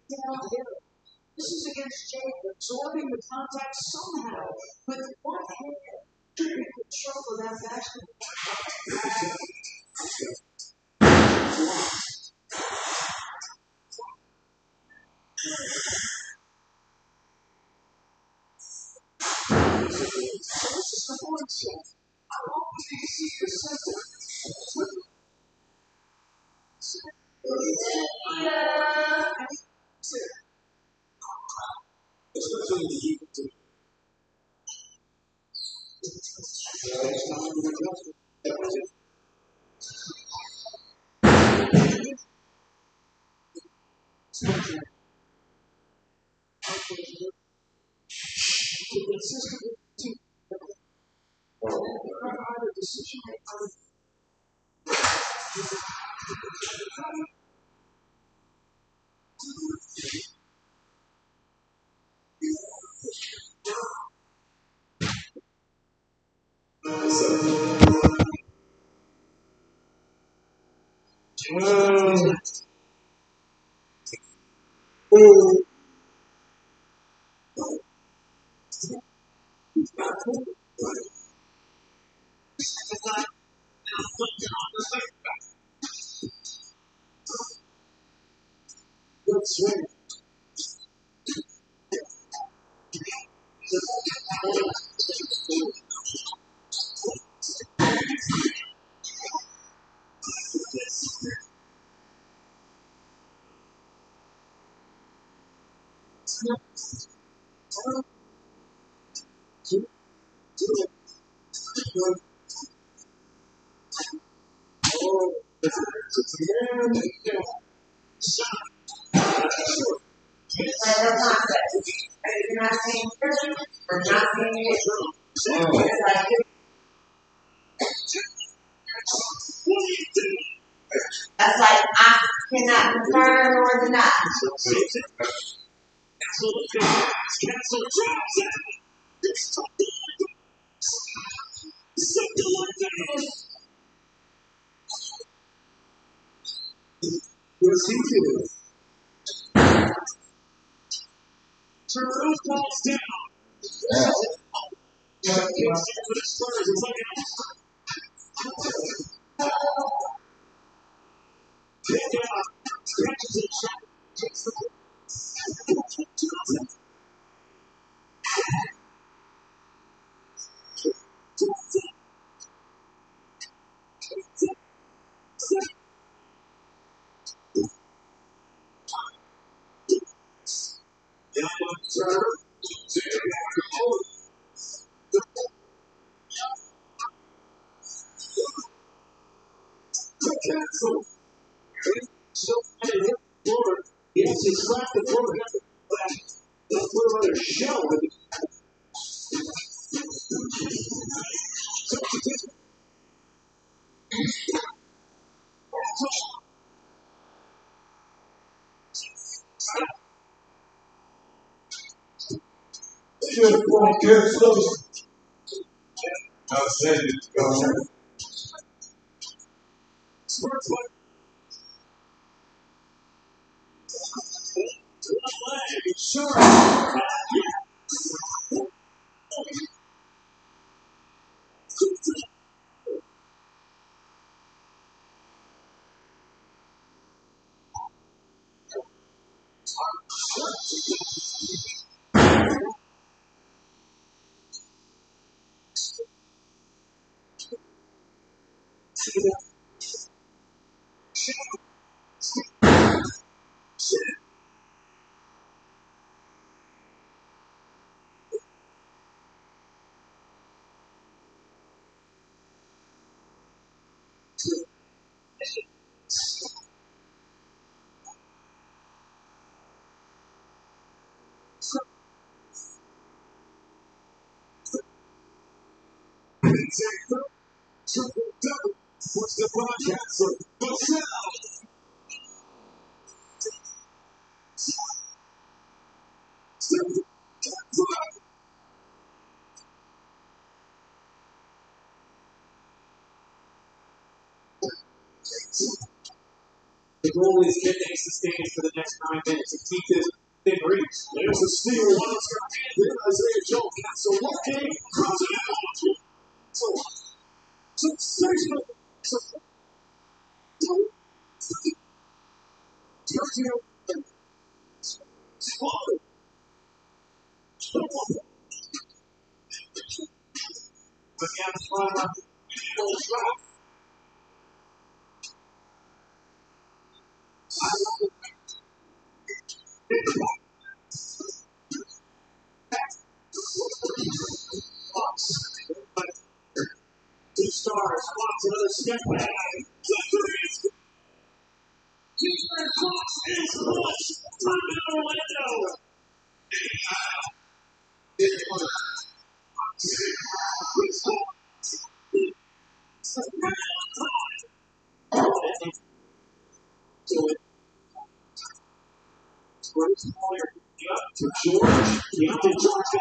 down here, this is against Jacob, absorbing the contact somehow with one hand. Keeping control of that basketball. This is the point. I want you to see the center. That's like I cannot confirm or deny. goal is get things sustained for the next 9 minutes and keep this thing reach. There's a steal. Isaiah Joe Castle looking. Cross it out. Sensational. Two stars, spots another step back. Houston Fox is flushed from Orlando. To George, Keontae George.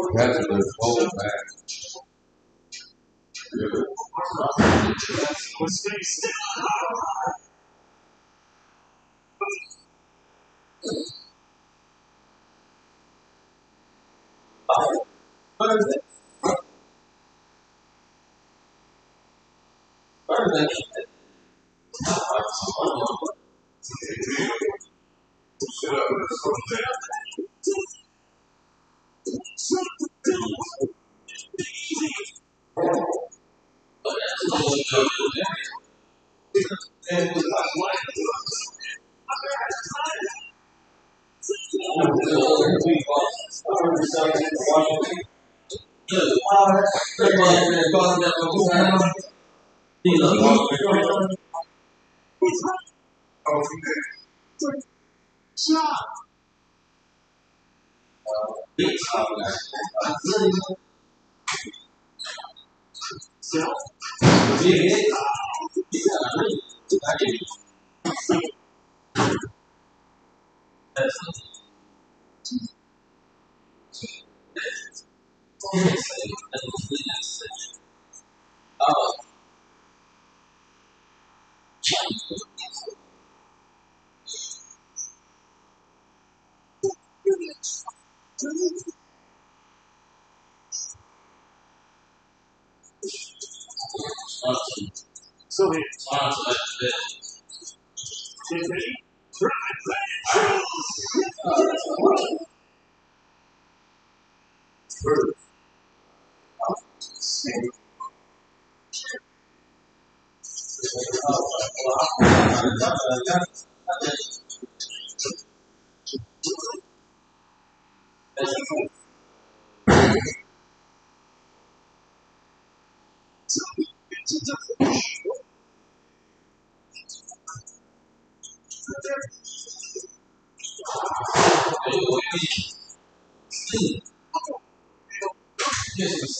That's a good hold back. So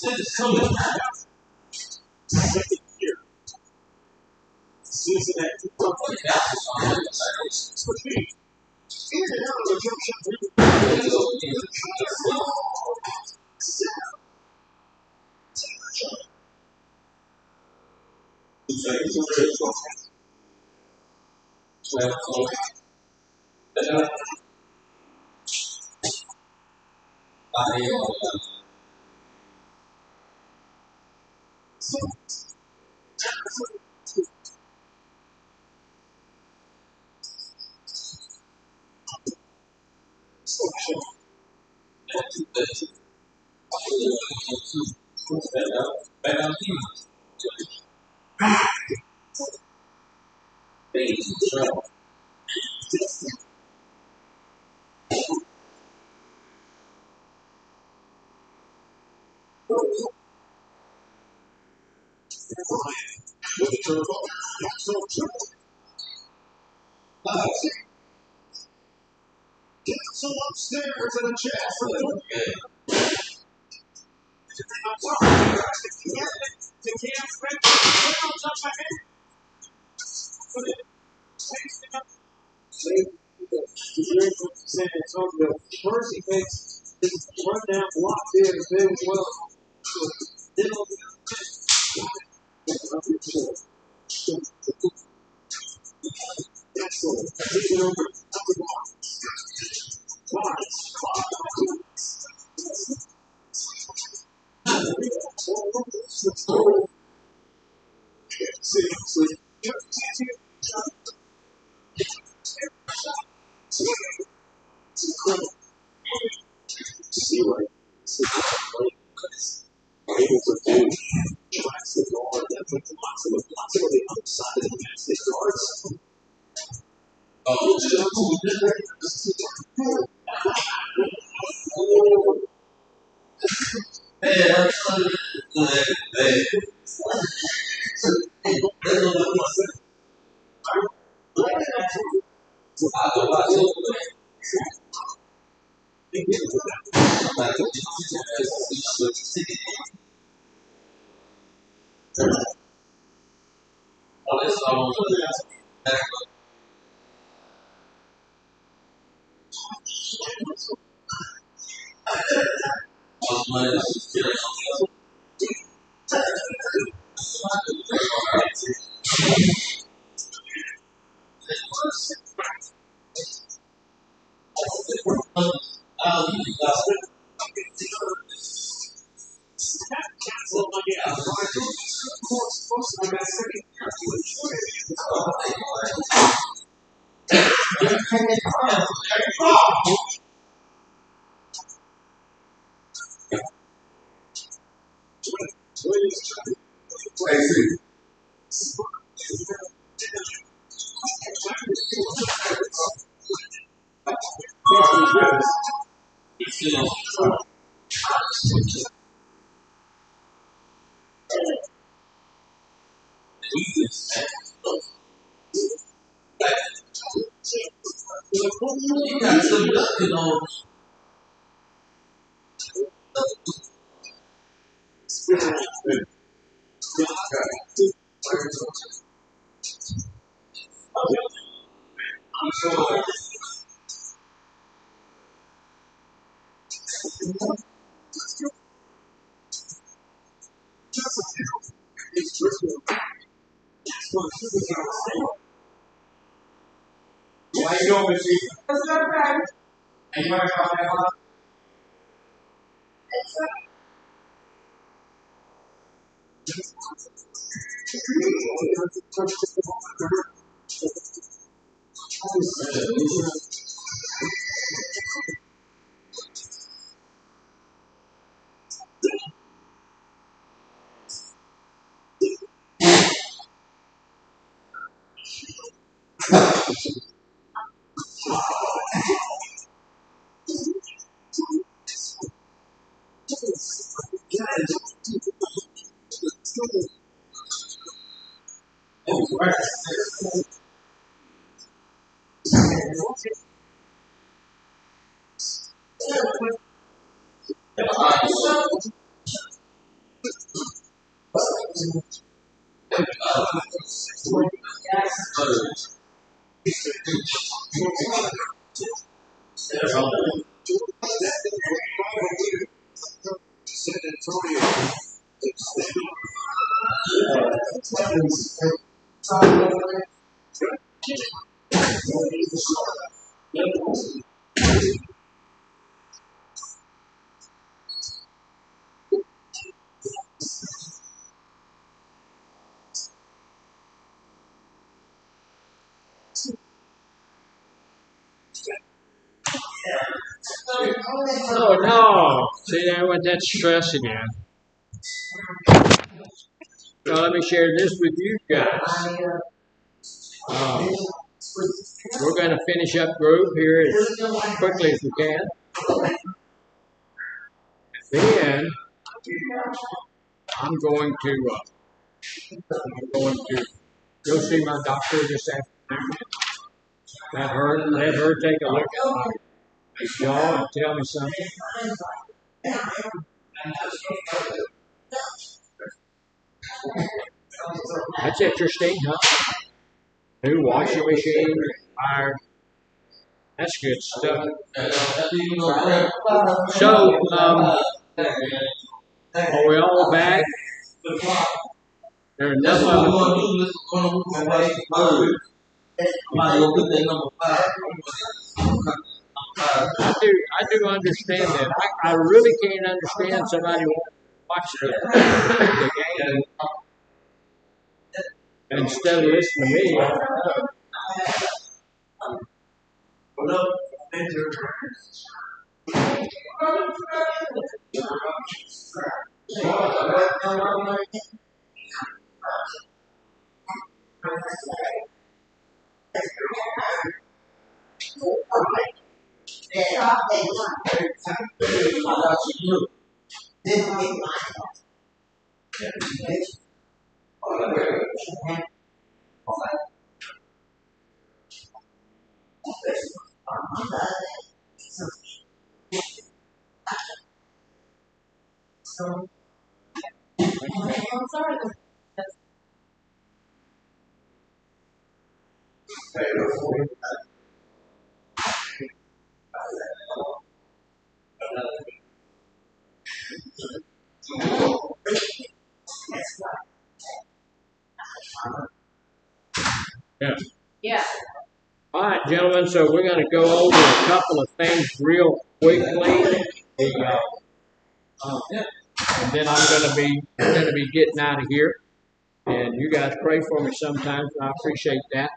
Cincinnati. So upstairs in a chair. San Antonio. First he makes this run down block there as well. Oh no! See dealing with that stress again. So let me share this with you guys. We're going to finish up group here as quickly as we can. Then I'm going to go see my doctor this afternoon. Let her take a look at my jaw and tell me something. That's interesting, huh? New washing machine, fire. That's good stuff. So, are we all back? There are enough of us. I do understand that. I really can't understand somebody watching the game instead of listening to me. Yeah. All right, gentlemen. So we're going to go over a couple of things real quickly, and then we're going to be getting out of here. And you guys pray for me sometimes, and I appreciate that.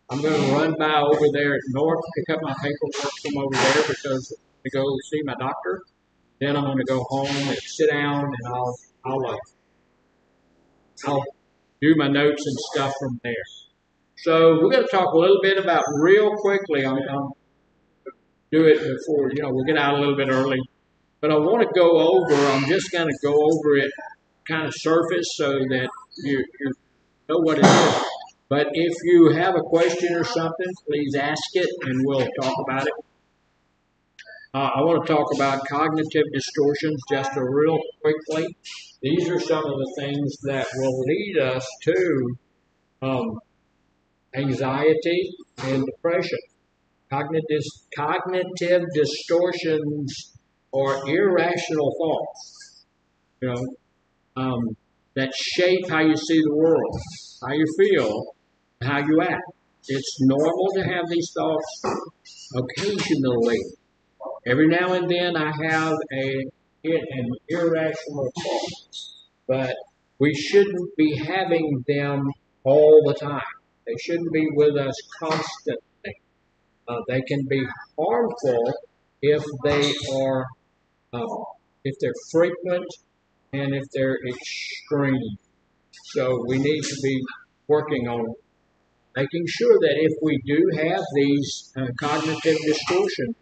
I'm going to run by over there at North, pick up my paperwork from over there because to go see my doctor. Then I'm going to go home and sit down, and I'll do my notes and stuff from there. So we're going to talk a little bit about real quickly. I'll do it before, we'll get out a little bit early. But I want to go over, I'm just going to go over it kind of surface so that you know what it is. But if you have a question or something, please ask it and we'll talk about it. I want to talk about cognitive distortions just real quickly. These are some of the things that will lead us to anxiety and depression. Cognitive distortions are irrational thoughts, that shape how you see the world, how you feel, how you act. It's normal to have these thoughts occasionally. Every now and then I have an irrational thought, but we shouldn't be having them all the time. They shouldn't be with us constantly. They can be harmful if they're frequent and if they're extreme. So we need to be working on making sure that if we do have these cognitive distortions,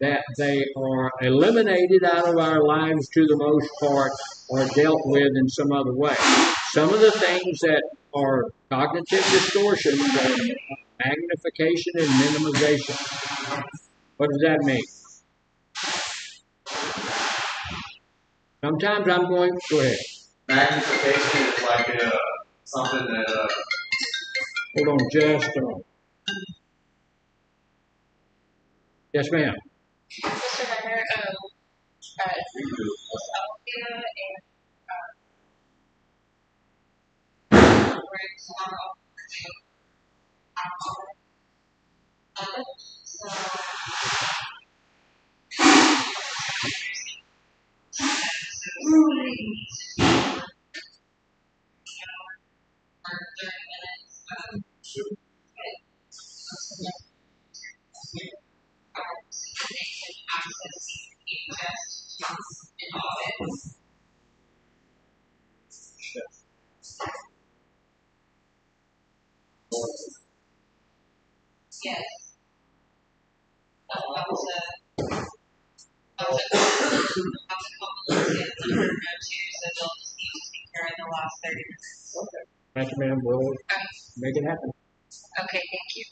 that they are eliminated out of our lives to the most part or dealt with in some other way. Some of the things that are cognitive distortions are magnification and minimization. What does that mean? Sometimes I'm going, go ahead. Magnification is like something that. Hold on just a moment. Yes, ma'am. Mr. Manor, Sophia and too, so they'll just need to take care of the last 30 minutes. Okay. Thank you, ma'am. We'll make it happen. Okay, thank you.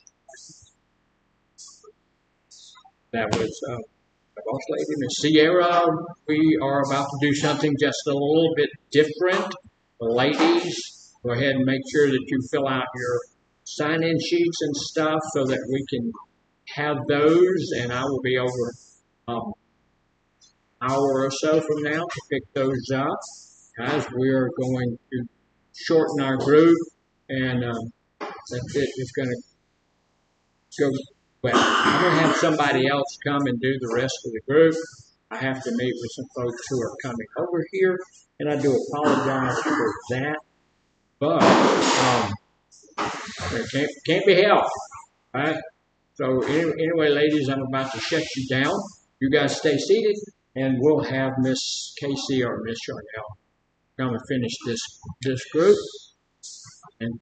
That was the boss lady, Miss Sierra. We are about to do something just a little bit different. The ladies, go ahead and make sure that you fill out your sign-in sheets and stuff so that we can have those, and I will be over hour or so from now to pick those up. Guys, we're going to shorten our group, and that's it. It's going to go well. I'm going to have somebody else come and do the rest of the group. I have to meet with some folks who are coming over here, and I do apologize for that. But it can't be helped, all right? So anyway, ladies, I'm about to shut you down. You guys stay seated, and we'll have Miss Casey or Miss Charnel come and finish this group.